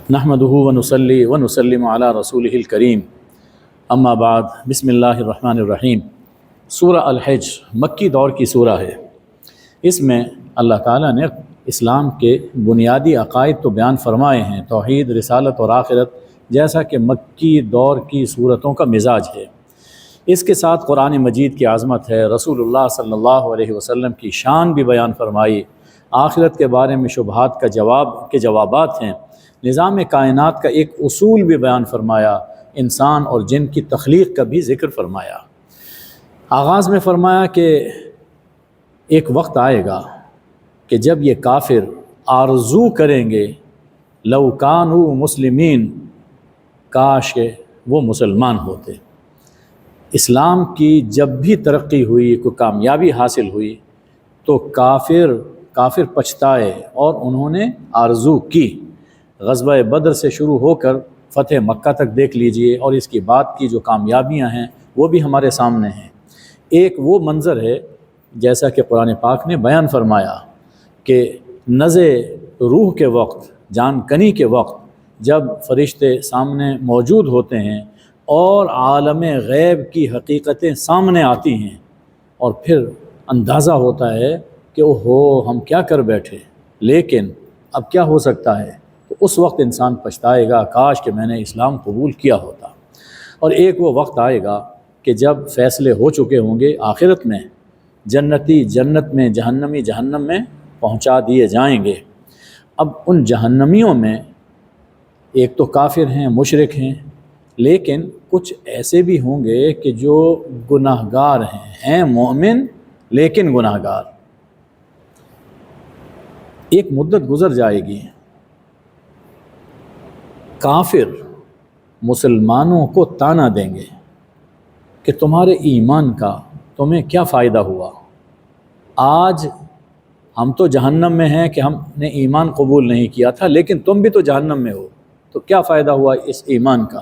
نحمدہ ونصلی ونسلم علی رسولہ الکریم اما بعد بسم اللہ الرحمن الرحیم۔ سورہ الحج مکی دور کی سورہ ہے۔ اس میں اللہ تعالیٰ نے اسلام کے بنیادی عقائد تو بیان فرمائے ہیں، توحید، رسالت اور آخرت، جیسا کہ مکی دور کی صورتوں کا مزاج ہے۔ اس کے ساتھ قرآن مجید کی عظمت ہے، رسول اللہ صلی اللہ علیہ وسلم کی شان بھی بیان فرمائی، آخرت کے بارے میں شبہات کے جوابات ہیں، نظام کائنات کا ایک اصول بھی بیان فرمایا، انسان اور جن کی تخلیق کا بھی ذکر فرمایا۔ آغاز میں فرمایا کہ ایک وقت آئے گا کہ جب یہ کافر آرزو کریں گے لو کانوا مسلمین، کاش کہ وہ مسلمان ہوتے۔ اسلام کی جب بھی ترقی ہوئی، کوئی کامیابی حاصل ہوئی تو کافر پچھتائے اور انہوں نے آرزو کی۔ غزوہ بدر سے شروع ہو کر فتح مکہ تک دیکھ لیجئے، اور اس کی بعد کی جو کامیابیاں ہیں وہ بھی ہمارے سامنے ہیں۔ ایک وہ منظر ہے جیسا کہ قرآن پاک نے بیان فرمایا کہ نزع روح کے وقت، جان کنی کے وقت، جب فرشتے سامنے موجود ہوتے ہیں اور عالم غیب کی حقیقتیں سامنے آتی ہیں، اور پھر اندازہ ہوتا ہے کہ اوہو ہم کیا کر بیٹھے، لیکن اب کیا ہو سکتا ہے، تو اس وقت انسان پچھتائے گا، کاش کہ میں نے اسلام قبول کیا ہوتا۔ اور ایک وہ وقت آئے گا کہ جب فیصلے ہو چکے ہوں گے، آخرت میں جنتی جنت میں، جہنمی جہنم میں پہنچا دیے جائیں گے۔ اب ان جہنمیوں میں ایک تو کافر ہیں، مشرک ہیں، لیکن کچھ ایسے بھی ہوں گے کہ جو گناہ گار ہیں مومن لیکن گناہ گار۔ ایک مدت گزر جائے گی، کافر مسلمانوں کو طعنہ دیں گے کہ تمہارے ایمان کا تمہیں کیا فائدہ ہوا، آج ہم تو جہنم میں ہیں کہ ہم نے ایمان قبول نہیں کیا تھا، لیکن تم بھی تو جہنم میں ہو، تو کیا فائدہ ہوا اس ایمان کا۔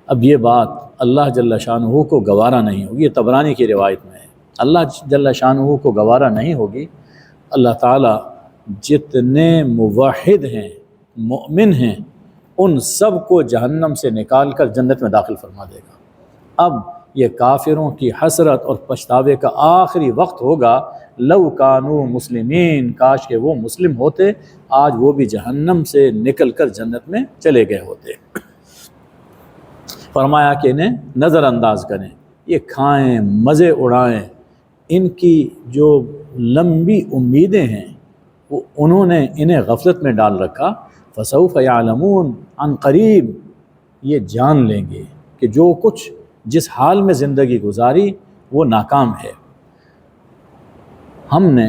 اب یہ بات اللہ جل شانہ کو گوارا نہیں ہوگی، یہ طبرانی کی روایت میں ہے، اللہ جل شانہ کو گوارا نہیں ہوگی۔ اللہ تعالیٰ جتنے موحد ہیں، مومن ہیں، ان سب کو جہنم سے نکال کر جنت میں داخل فرما دے گا۔ اب یہ کافروں کی حسرت اور پچھتاوے کا آخری وقت ہوگا، لو کانوا مسلمین، کاش کہ وہ مسلم ہوتے، آج وہ بھی جہنم سے نکل کر جنت میں چلے گئے ہوتے۔ فرمایا کہ انہیں نظر انداز کریں، یہ کھائیں، مزے اڑائیں، ان کی جو لمبی امیدیں ہیں وہ انہوں نے انہیں غفلت میں ڈال رکھا۔ فسوف یعلمون، عن قریب یہ جان لیں گے کہ جو کچھ جس حال میں زندگی گزاری وہ ناکام ہے۔ ہم نے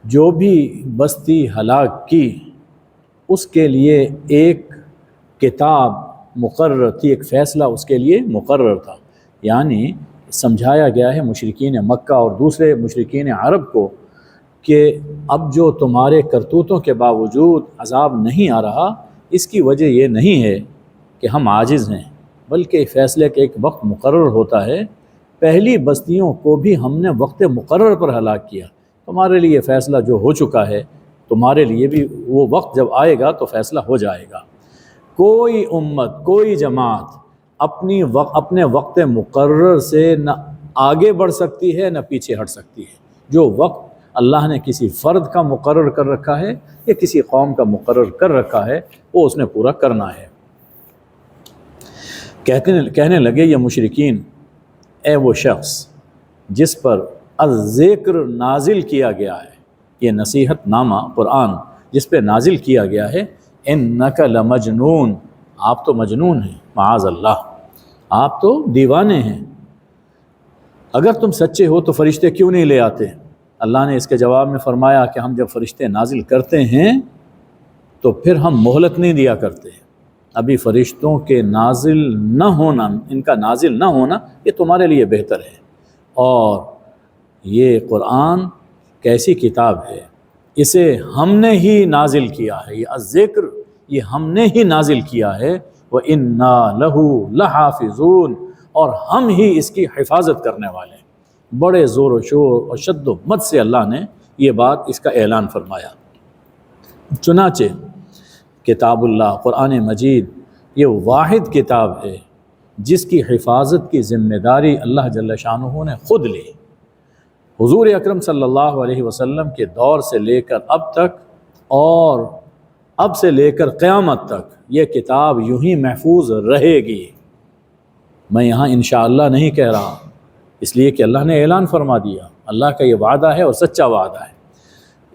جو بھی بستی ہلاک کی اس کے لیے ایک کتاب مقرر تھی، ایک فیصلہ اس کے لیے مقرر تھا، یعنی سمجھایا گیا ہے مشرکین مکہ اور دوسرے مشرکین عرب کو کہ اب جو تمہارے کرتوتوں کے باوجود عذاب نہیں آ رہا، اس کی وجہ یہ نہیں ہے کہ ہم عاجز ہیں، بلکہ فیصلے کا ایک وقت مقرر ہوتا ہے۔ پہلی بستیوں کو بھی ہم نے وقت مقرر پر ہلاک کیا، تمہارے لیے فیصلہ جو ہو چکا ہے، تمہارے لیے بھی وہ وقت جب آئے گا تو فیصلہ ہو جائے گا۔ کوئی امت، کوئی جماعت اپنے وقت مقرر سے نہ آگے بڑھ سکتی ہے نہ پیچھے ہٹ سکتی ہے۔ جو وقت اللہ نے کسی فرد کا مقرر کر رکھا ہے یا کسی قوم کا مقرر کر رکھا ہے، وہ اس نے پورا کرنا ہے۔ کہنے لگے یہ مشرکین، اے وہ شخص جس پر الذکر نازل کیا گیا ہے، یہ نصیحت نامہ قرآن جس پہ نازل کیا گیا ہے، انک لمجنون، آپ تو مجنون ہیں، معاذ اللہ، آپ تو دیوانے ہیں، اگر تم سچے ہو تو فرشتے کیوں نہیں لے آتے؟ اللہ نے اس کے جواب میں فرمایا کہ ہم جب فرشتے نازل کرتے ہیں تو پھر ہم مہلت نہیں دیا کرتے، ابھی فرشتوں کے نازل نہ ہونا، ان کا نازل نہ ہونا یہ تمہارے لیے بہتر ہے۔ اور یہ قرآن کیسی کتاب ہے، اسے ہم نے ہی نازل کیا ہے، یہ الذکر یہ ہم نے ہی نازل کیا ہے، وَإِنَّا لَهُ لَحَافِظُونَ، اور ہم ہی اس کی حفاظت کرنے والے ہیں۔ بڑے زور و شور اور شد و مد سے اللہ نے یہ بات، اس کا اعلان فرمایا۔ چنانچہ کتاب اللہ قرآن مجید یہ واحد کتاب ہے جس کی حفاظت کی ذمہ داری اللہ جل شانہ نے خود لی۔ حضور اکرم صلی اللہ علیہ وسلم کے دور سے لے کر اب تک اور اب سے لے کر قیامت تک یہ کتاب یوں ہی محفوظ رہے گی۔ میں یہاں انشاءاللہ نہیں کہہ رہا، اس لیے کہ اللہ نے اعلان فرما دیا، اللہ کا یہ وعدہ ہے اور سچا وعدہ ہے۔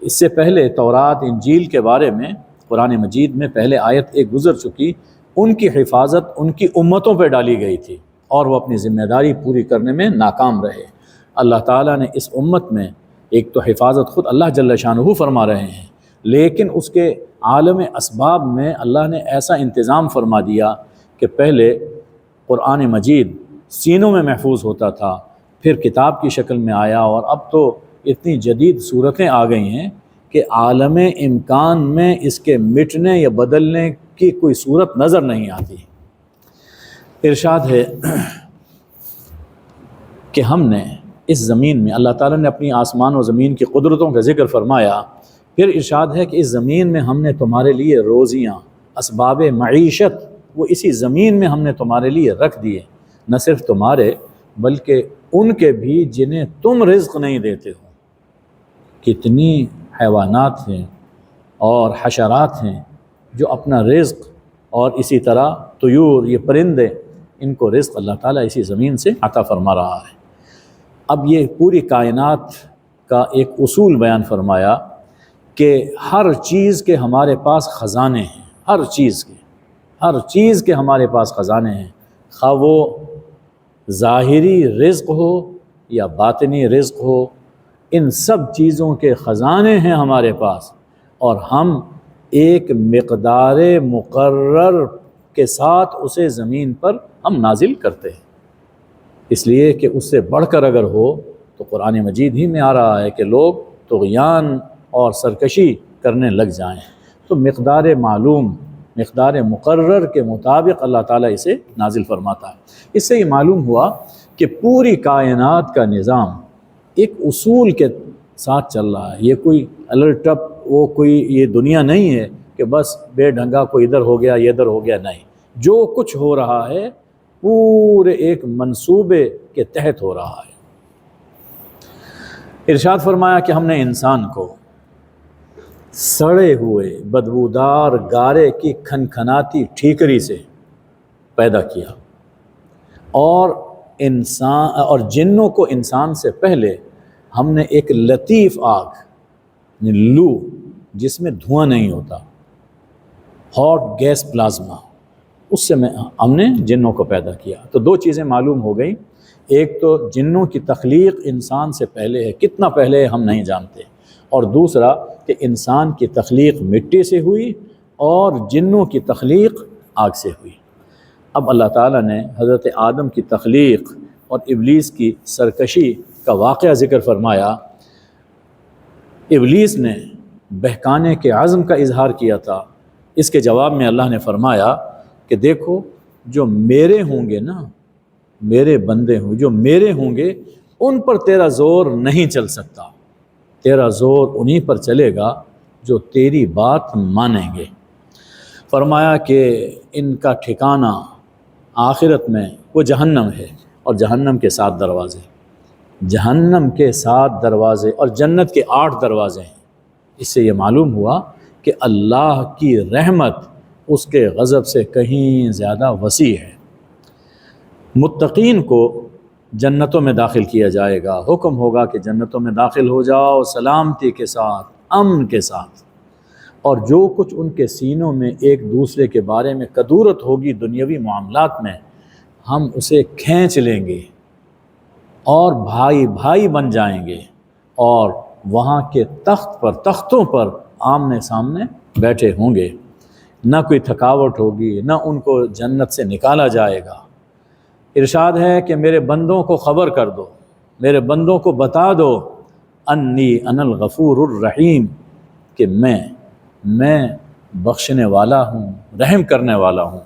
اس سے پہلے تورات انجیل کے بارے میں قرآن مجید میں پہلے آیت ایک گزر چکی، ان کی حفاظت ان کی امتوں پہ ڈالی گئی تھی اور وہ اپنی ذمہ داری پوری کرنے میں ناکام رہے۔ اللہ تعالیٰ نے اس امت میں ایک تو حفاظت خود اللہ جل شانہ فرما رہے ہیں، لیکن اس کے عالم اسباب میں اللہ نے ایسا انتظام فرما دیا کہ پہلے قرآن مجید سینوں میں محفوظ ہوتا تھا، پھر کتاب کی شکل میں آیا، اور اب تو اتنی جدید صورتیں آ گئی ہیں کہ عالم امکان میں اس کے مٹنے یا بدلنے کی کوئی صورت نظر نہیں آتی۔ ارشاد ہے کہ ہم نے اس زمین میں، اللہ تعالیٰ نے اپنی آسمان و زمین کی قدرتوں کا ذکر فرمایا، پھر ارشاد ہے کہ اس زمین میں ہم نے تمہارے لیے روزیاں، اسباب معیشت وہ اسی زمین میں ہم نے تمہارے لیے رکھ دیے، نہ صرف تمہارے بلکہ ان کے بھی جنہیں تم رزق نہیں دیتے ہو۔ کتنی حیوانات ہیں اور حشرات ہیں جو اپنا رزق، اور اسی طرح طیور، یہ پرندے، ان کو رزق اللہ تعالیٰ اسی زمین سے عطا فرما رہا ہے۔ اب یہ پوری کائنات کا ایک اصول بیان فرمایا کہ ہر چیز کے ہمارے پاس خزانے ہیں، ہر چیز کے ہمارے پاس خزانے ہیں، خواہ وہ ظاہری رزق ہو یا باطنی رزق ہو، ان سب چیزوں کے خزانے ہیں ہمارے پاس، اور ہم ایک مقدار مقرر کے ساتھ اسے زمین پر ہم نازل کرتے ہیں، اس لیے کہ اس سے بڑھ کر اگر ہو تو قرآن مجید ہی میں آ رہا ہے کہ لوگ طغیان اور سرکشی کرنے لگ جائیں، تو مقدار معلوم، مقدار مقرر کے مطابق اللہ تعالیٰ اسے نازل فرماتا ہے۔ اس سے یہ معلوم ہوا کہ پوری کائنات کا نظام ایک اصول کے ساتھ چل رہا ہے، یہ کوئی الٹپ وہ کوئی یہ دنیا نہیں ہے کہ بس بے ڈھنگا کوئی ادھر ہو گیا یہ ادھر ہو گیا، نہیں، جو کچھ ہو رہا ہے پورے ایک منصوبے کے تحت ہو رہا ہے۔ ارشاد فرمایا کہ ہم نے انسان کو سڑے ہوئے بدبودار گارے کی کھنکھناتی ٹھیکری سے پیدا کیا، اور جنوں کو انسان سے پہلے ہم نے ایک لطیف آگ، لو جس میں دھواں نہیں ہوتا، ہاٹ گیس پلازما، اس سے ہم نے جنوں کو پیدا کیا۔ تو دو چیزیں معلوم ہو گئی، ایک تو جنوں کی تخلیق انسان سے پہلے ہے، کتنا پہلے ہم نہیں جانتے، اور دوسرا کہ انسان کی تخلیق مٹی سے ہوئی اور جنوں کی تخلیق آگ سے ہوئی۔ اب اللہ تعالیٰ نے حضرت آدم کی تخلیق اور ابلیس کی سرکشی کا واقعہ ذکر فرمایا۔ ابلیس نے بہکانے کے عزم کا اظہار کیا تھا، اس کے جواب میں اللہ نے فرمایا کہ دیکھو جو میرے ہوں گے نا، میرے بندے ہوں، جو میرے ہوں گے ان پر تیرا زور نہیں چل سکتا، تیرا زور انہی پر چلے گا جو تیری بات مانیں گے۔ فرمایا کہ ان کا ٹھکانہ آخرت میں وہ جہنم ہے، اور جہنم کے 7 دروازے، جہنم کے 7 دروازے اور جنت کے 8 دروازے ہیں۔ اس سے یہ معلوم ہوا کہ اللہ کی رحمت اس کے غضب سے کہیں زیادہ وسیع ہے۔ متقین کو جنتوں میں داخل کیا جائے گا، حکم ہوگا کہ جنتوں میں داخل ہو جاؤ سلامتی کے ساتھ، امن کے ساتھ، اور جو کچھ ان کے سینوں میں ایک دوسرے کے بارے میں کدورت ہوگی دنیاوی معاملات میں، ہم اسے کھینچ لیں گے اور بھائی بھائی بن جائیں گے، اور وہاں کے تختوں پر آمنے سامنے بیٹھے ہوں گے، نہ کوئی تھکاوٹ ہوگی، نہ ان کو جنت سے نکالا جائے گا۔ ارشاد ہے کہ میرے بندوں کو خبر کر دو، میرے بندوں کو بتا دو، انی انا الغفور الرحیم، کہ میں بخشنے والا ہوں، رحم کرنے والا ہوں،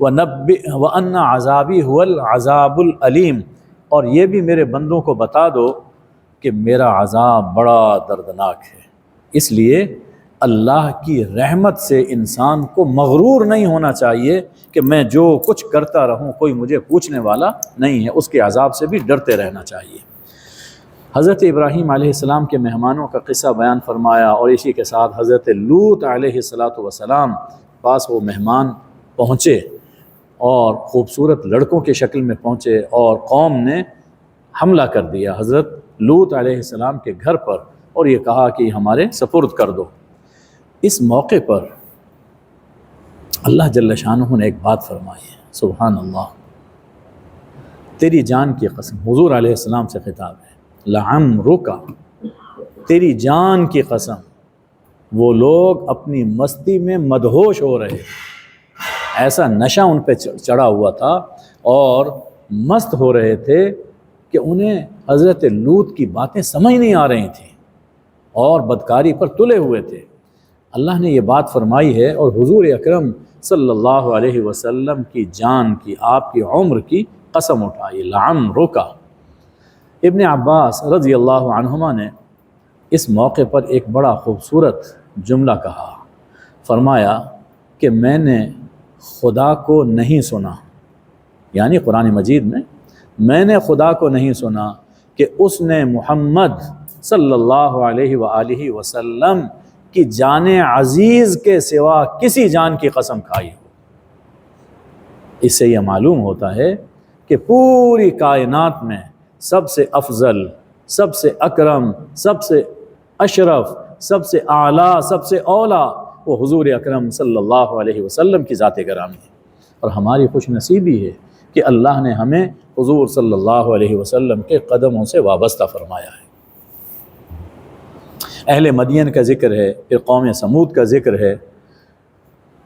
وَأَنَّ عَذَابِي هُوَ الْعَذَابُ الْأَلِيمُ، اور یہ بھی میرے بندوں کو بتا دو کہ میرا عذاب بڑا دردناک ہے، اس لیے اللہ کی رحمت سے انسان کو مغرور نہیں ہونا چاہیے کہ میں جو کچھ کرتا رہوں کوئی مجھے پوچھنے والا نہیں ہے، اس کے عذاب سے بھی ڈرتے رہنا چاہیے۔ حضرت ابراہیم علیہ السلام کے مہمانوں کا قصہ بیان فرمایا، اور اسی کے ساتھ حضرت لوط علیہ السلام پاس وہ مہمان پہنچے اور خوبصورت لڑکوں کے شکل میں پہنچے، اور قوم نے حملہ کر دیا حضرت لوط علیہ السلام کے گھر پر، اور یہ کہا کہ ہمارے سپرد کر دو۔ اس موقع پر اللہ جل شانہ نے ایک بات فرمائی ہے، سبحان اللہ، تیری جان کی قسم، حضور علیہ السلام سے خطاب ہے، لعمرک، تیری جان کی قسم، وہ لوگ اپنی مستی میں مدہوش ہو رہے، ایسا نشہ ان پہ چڑھا ہوا تھا اور مست ہو رہے تھے کہ انہیں حضرت لوط کی باتیں سمجھ نہیں آ رہی تھیں اور بدکاری پر تلے ہوئے تھے۔ اللہ نے یہ بات فرمائی ہے، اور حضور اکرم صلی اللہ علیہ وسلم کی جان کی، آپ کی عمر کی قسم اٹھائی، لعمرک۔ ابن عباس رضی اللہ عنہما نے اس موقع پر ایک بڑا خوبصورت جملہ کہا، فرمایا کہ میں نے خدا کو نہیں سنا، یعنی قرآن مجید میں نے خدا کو نہیں سنا کہ اس نے محمد صلی اللہ علیہ وآلہ وسلم کی جان عزیز کے سوا کسی جان کی قسم کھائی ہو۔ اس سے یہ معلوم ہوتا ہے کہ پوری کائنات میں سب سے افضل، سب سے اکرم، سب سے اشرف، سب سے اعلیٰ، سب سے اولیٰ وہ حضور اکرم صلی اللہ علیہ وسلم کی ذات گرامی ہے، اور ہماری خوش نصیبی ہے کہ اللہ نے ہمیں حضور صلی اللہ علیہ وسلم کے قدموں سے وابستہ فرمایا ہے۔ اہل مدین کا ذکر ہے، پھر قوم سمود کا ذکر ہے،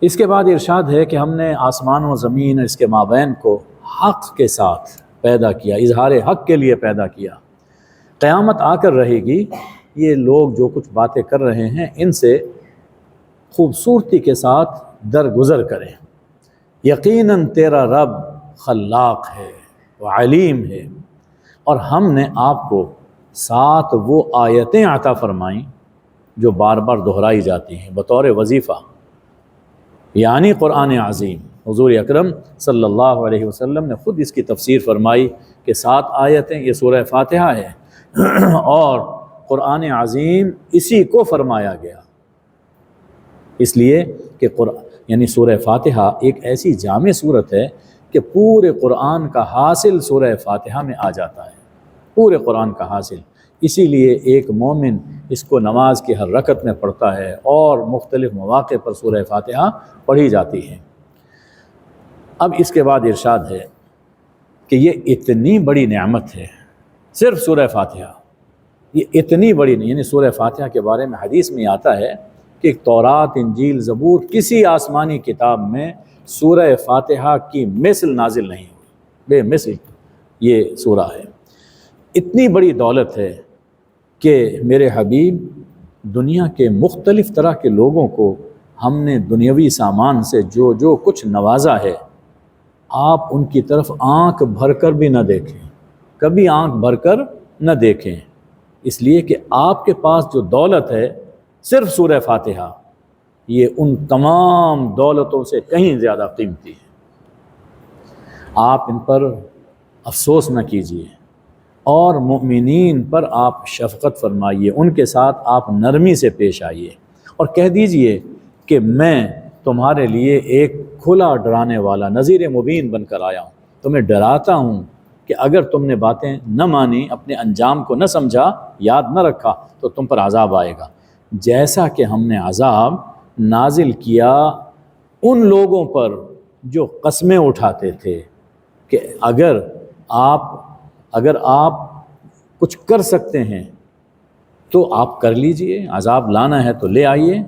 اس کے بعد ارشاد ہے کہ ہم نے آسمان و زمین اور اس کے مابین کو حق کے ساتھ پیدا کیا، اظہار حق کے لیے پیدا کیا۔ قیامت آ کر رہے گی، یہ لوگ جو کچھ باتیں کر رہے ہیں ان سے خوبصورتی کے ساتھ درگزر کریں۔ یقیناً تیرا رب خلاق ہے، وہ علیم ہے، اور ہم نے آپ کو 7 وہ آیتیں عطا فرمائیں جو بار بار دہرائی جاتی ہیں بطور وظیفہ، یعنی قرآن عظیم۔ حضور اکرم صلی اللہ علیہ وسلم نے خود اس کی تفسیر فرمائی کہ 7 آیتیں، یہ سورہ فاتحہ ہے، اور قرآن عظیم اسی کو فرمایا گیا، اس لیے کہ یعنی سورہ فاتحہ ایک ایسی جامع صورت ہے کہ پورے قرآن کا حاصل سورہ فاتحہ میں آ جاتا ہے، پورے قرآن کا حاصل۔ اسی لیے ایک مومن اس کو نماز کی ہر رکعت میں پڑھتا ہے، اور مختلف مواقع پر سورہ فاتحہ پڑھی جاتی ہے۔ اب اس کے بعد ارشاد ہے کہ یہ اتنی بڑی نعمت ہے، صرف سورہ فاتحہ، یہ اتنی بڑی نہیں، یعنی سورہ فاتحہ کے بارے میں حدیث میں آتا ہے کہ تورات، انجیل، زبور، کسی آسمانی کتاب میں سورہ فاتحہ کی مثل نازل نہیں ہوئی، بے مثل یہ سورہ ہے۔ اتنی بڑی دولت ہے کہ میرے حبیب، دنیا کے مختلف طرح کے لوگوں کو ہم نے دنیاوی سامان سے جو جو کچھ نوازا ہے، آپ ان کی طرف آنکھ بھر کر بھی نہ دیکھیں، کبھی آنکھ بھر کر نہ دیکھیں، اس لیے کہ آپ کے پاس جو دولت ہے صرف سورہ فاتحہ، یہ ان تمام دولتوں سے کہیں زیادہ قیمتی ہے۔ آپ ان پر افسوس نہ کیجیے، اور مؤمنین پر آپ شفقت فرمائیے، ان کے ساتھ آپ نرمی سے پیش آئیے، اور کہہ دیجئے کہ میں تمہارے لیے ایک کھلا ڈرانے والا نذیر مبین بن کر آیا ہوں، تمہیں ڈراتا ہوں کہ اگر تم نے باتیں نہ مانی، اپنے انجام کو نہ سمجھا، یاد نہ رکھا، تو تم پر عذاب آئے گا، جیسا کہ ہم نے عذاب نازل کیا ان لوگوں پر جو قسمیں اٹھاتے تھے کہ اگر آپ کچھ کر سکتے ہیں تو آپ کر لیجئے، عذاب لانا ہے تو لے آئیے۔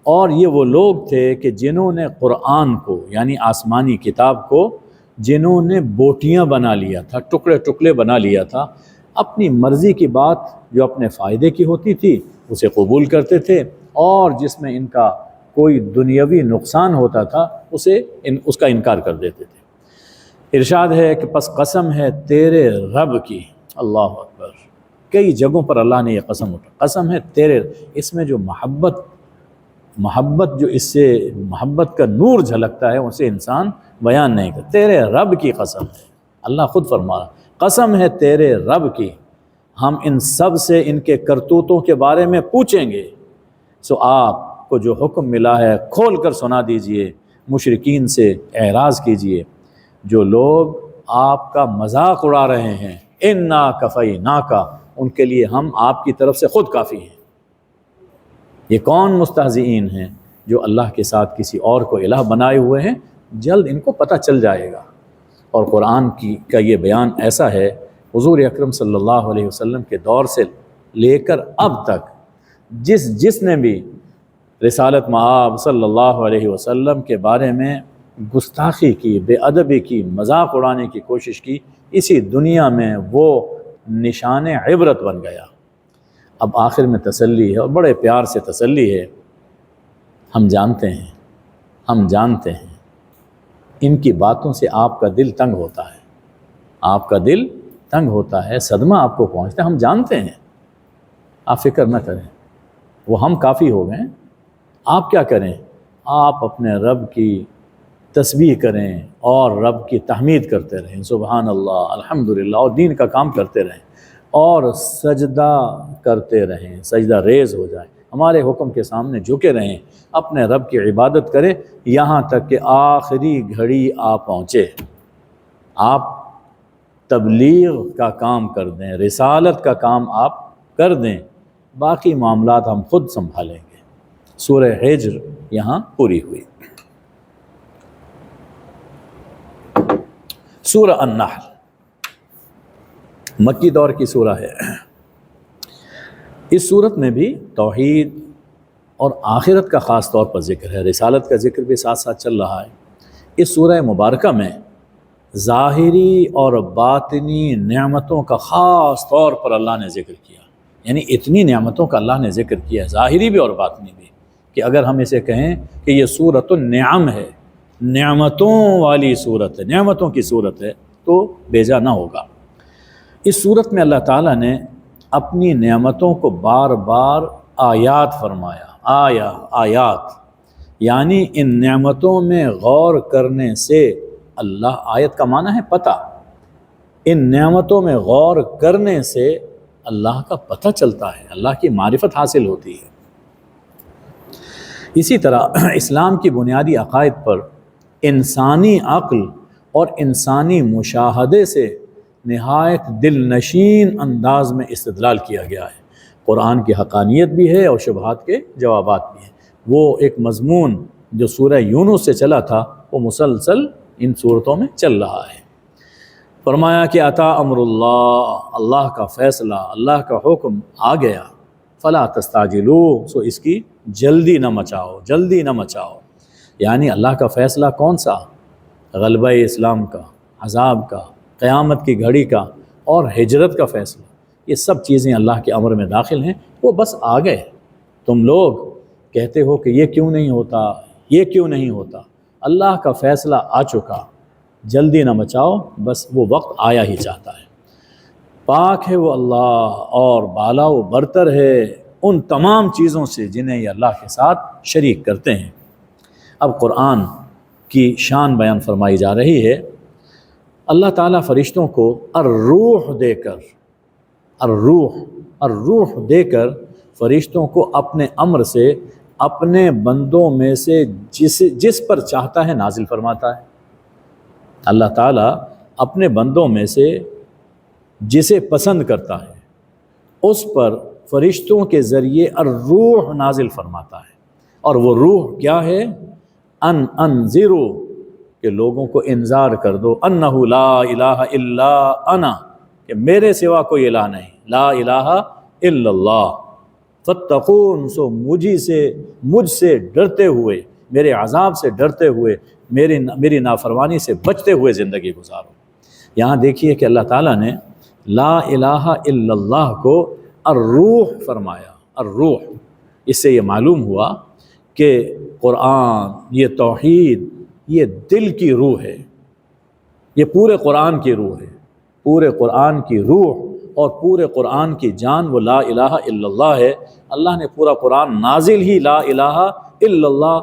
اور یہ وہ لوگ تھے کہ جنہوں نے قرآن کو، یعنی آسمانی کتاب کو، جنہوں نے بوٹیاں بنا لیا تھا، ٹکڑے ٹکڑے بنا لیا تھا، اپنی مرضی کی بات جو اپنے فائدے کی ہوتی تھی اسے قبول کرتے تھے، اور جس میں ان کا کوئی دنیاوی نقصان ہوتا تھا اس کا انکار کر دیتے تھے۔ ارشاد ہے کہ پس قسم ہے تیرے رب کی، اللہ اکبر، کئی جگہوں پر اللہ نے یہ قسم اٹھا، قسم ہے تیرے، اس میں جو محبت محبت جو اس سے محبت کا نور جھلکتا ہے اسے انسان بیان نہیں کرتا۔ تیرے رب کی قسم ہے، اللہ خود فرما رہا، قسم ہے تیرے رب کی، ہم ان سب سے ان کے کرتوتوں کے بارے میں پوچھیں گے، سو آپ کو جو حکم ملا ہے کھول کر سنا دیجئے، مشرکین سے اعراض کیجئے، جو لوگ آپ کا مذاق اڑا رہے ہیں، انا کفیناکا، ان کے لیے ہم آپ کی طرف سے خود کافی ہیں۔ یہ کون مستہزئین ہیں جو اللہ کے ساتھ کسی اور کو الہ بنائے ہوئے ہیں، جلد ان کو پتہ چل جائے گا۔ اور قرآن کا یہ بیان ایسا ہے، حضور اکرم صلی اللہ علیہ وسلم کے دور سے لے کر اب تک جس نے بھی رسالت مآب صلی اللہ علیہ وسلم کے بارے میں گستاخی کی، بے ادبی کی، مذاق اڑانے کی کوشش کی، اسی دنیا میں وہ نشان عبرت بن گیا۔ اب آخر میں تسلی ہے، اور بڑے پیار سے تسلی ہے، ہم جانتے ہیں ان کی باتوں سے آپ کا دل تنگ ہوتا ہے، آپ کا دل تنگ ہوتا ہے، صدمہ آپ کو پہنچتا ہے، ہم جانتے ہیں، آپ فکر نہ کریں، وہ ہم کافی ہو گئے۔ آپ کیا کریں؟ آپ اپنے رب کی تسبیح کریں اور رب کی تحمید کرتے رہیں، سبحان اللہ، الحمدللہ، اور دین کا کام کرتے رہیں، اور سجدہ کرتے رہیں، سجدہ ریز ہو جائیں، ہمارے حکم کے سامنے جھکے رہیں، اپنے رب کی عبادت کریں، یہاں تک کہ آخری گھڑی آپ پہنچے، آپ تبلیغ کا کام کر دیں، رسالت کا کام آپ کر دیں، باقی معاملات ہم خود سنبھالیں گے۔ سورہ حجر یہاں پوری ہوئی۔ سورہ النحل مکی دور کی سورہ ہے۔ اس صورت میں بھی توحید اور آخرت کا خاص طور پر ذکر ہے، رسالت کا ذکر بھی ساتھ ساتھ چل رہا ہے۔ اس سورہ مبارکہ میں ظاہری اور باطنی نعمتوں کا خاص طور پر اللہ نے ذکر کیا، یعنی اتنی نعمتوں کا اللہ نے ذکر کیا ہے، ظاہری بھی اور باطنی بھی، کہ اگر ہم اسے کہیں کہ یہ سورۃ النعم ہے، نعمتوں والی صورت ہے، نعمتوں کی صورت ہے، تو بیجا نہ ہوگا۔ اس صورت میں اللہ تعالیٰ نے اپنی نعمتوں کو بار بار آیات فرمایا، آیات، یعنی ان نعمتوں میں غور کرنے سے، اللہ، آیت کا معنی ہے پتہ، ان نعمتوں میں غور کرنے سے اللہ کا پتہ چلتا ہے، اللہ کی معرفت حاصل ہوتی ہے۔ اسی طرح اسلام کی بنیادی عقائد پر انسانی عقل اور انسانی مشاہدے سے نہایت دل نشین انداز میں استدلال کیا گیا ہے۔ قرآن کی حقانیت بھی ہے اور شبہات کے جوابات بھی ہیں۔ وہ ایک مضمون جو سورہ یونس سے چلا تھا، وہ مسلسل ان صورتوں میں چل رہا ہے۔ فرمایا کہ اتا امر اللہ، اللہ کا فیصلہ، اللہ کا حکم آ گیا، فلا تستعجلوا، سو اس کی جلدی نہ مچاؤ، جلدی نہ مچاؤ۔ یعنی اللہ کا فیصلہ کون سا؟ غلبہ اسلام کا، عذاب کا، قیامت کی گھڑی کا، اور ہجرت کا فیصلہ، یہ سب چیزیں اللہ کے امر میں داخل ہیں، وہ بس آ گئے۔ تم لوگ کہتے ہو کہ یہ کیوں نہیں ہوتا، یہ کیوں نہیں ہوتا، اللہ کا فیصلہ آ چکا، جلدی نہ مچاؤ، بس وہ وقت آیا ہی چاہتا ہے۔ پاک ہے وہ اللہ، اور بالا و برتر ہے ان تمام چیزوں سے جنہیں یہ اللہ کے ساتھ شریک کرتے ہیں۔ اب قرآن کی شان بیان فرمائی جا رہی ہے۔ اللہ تعالیٰ فرشتوں کو الروح دے کر فرشتوں کو اپنے امر سے اپنے بندوں میں سے جس پر چاہتا ہے نازل فرماتا ہے۔ اللہ تعالیٰ اپنے بندوں میں سے جسے پسند کرتا ہے اس پر فرشتوں کے ذریعے الروح نازل فرماتا ہے، اور وہ روح کیا ہے؟ انذروا، کہ لوگوں کو انذار کر دو، انہ لا الہ الا انا، کہ میرے سوا کوئی الہ نہیں، لا الہ الا اللہ، فاتقون، سو مجھ سے ڈرتے ہوئے، میرے عذاب سے ڈرتے ہوئے، میری نافرمانی سے بچتے ہوئے زندگی گزارو۔ یہاں دیکھیے کہ اللہ تعالیٰ نے لا الہ الا اللہ کو الروح فرمایا، الروح۔ اس سے یہ معلوم ہوا کہ قرآن، یہ توحید، یہ دل کی روح ہے، یہ پورے قرآن کی روح ہے، پورے قرآن کی روح اور پورے قرآن کی جان وہ لا الہ الا اللہ ہے۔ اللہ نے پورا قرآن نازل ہی لا الہ الا اللہ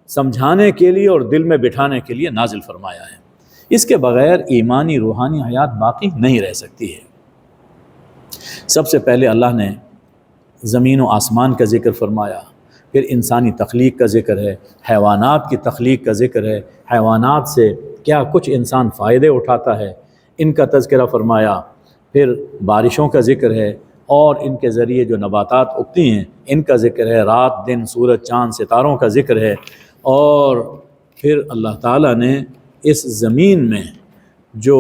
سمجھانے کے لیے اور دل میں بٹھانے کے لیے نازل فرمایا ہے۔ اس کے بغیر ایمانی روحانی حیات باقی نہیں رہ سکتی ہے۔ سب سے پہلے اللہ نے زمین و آسمان کا ذکر فرمایا، پھر انسانی تخلیق کا ذکر ہے، حیوانات کی تخلیق کا ذکر ہے، حیوانات سے کیا کچھ انسان فائدے اٹھاتا ہے ان کا تذکرہ فرمایا، پھر بارشوں کا ذکر ہے اور ان کے ذریعے جو نباتات اگتی ہیں ان کا ذکر ہے، رات دن سورج چاند ستاروں کا ذکر ہے، اور پھر اللہ تعالیٰ نے اس زمین میں جو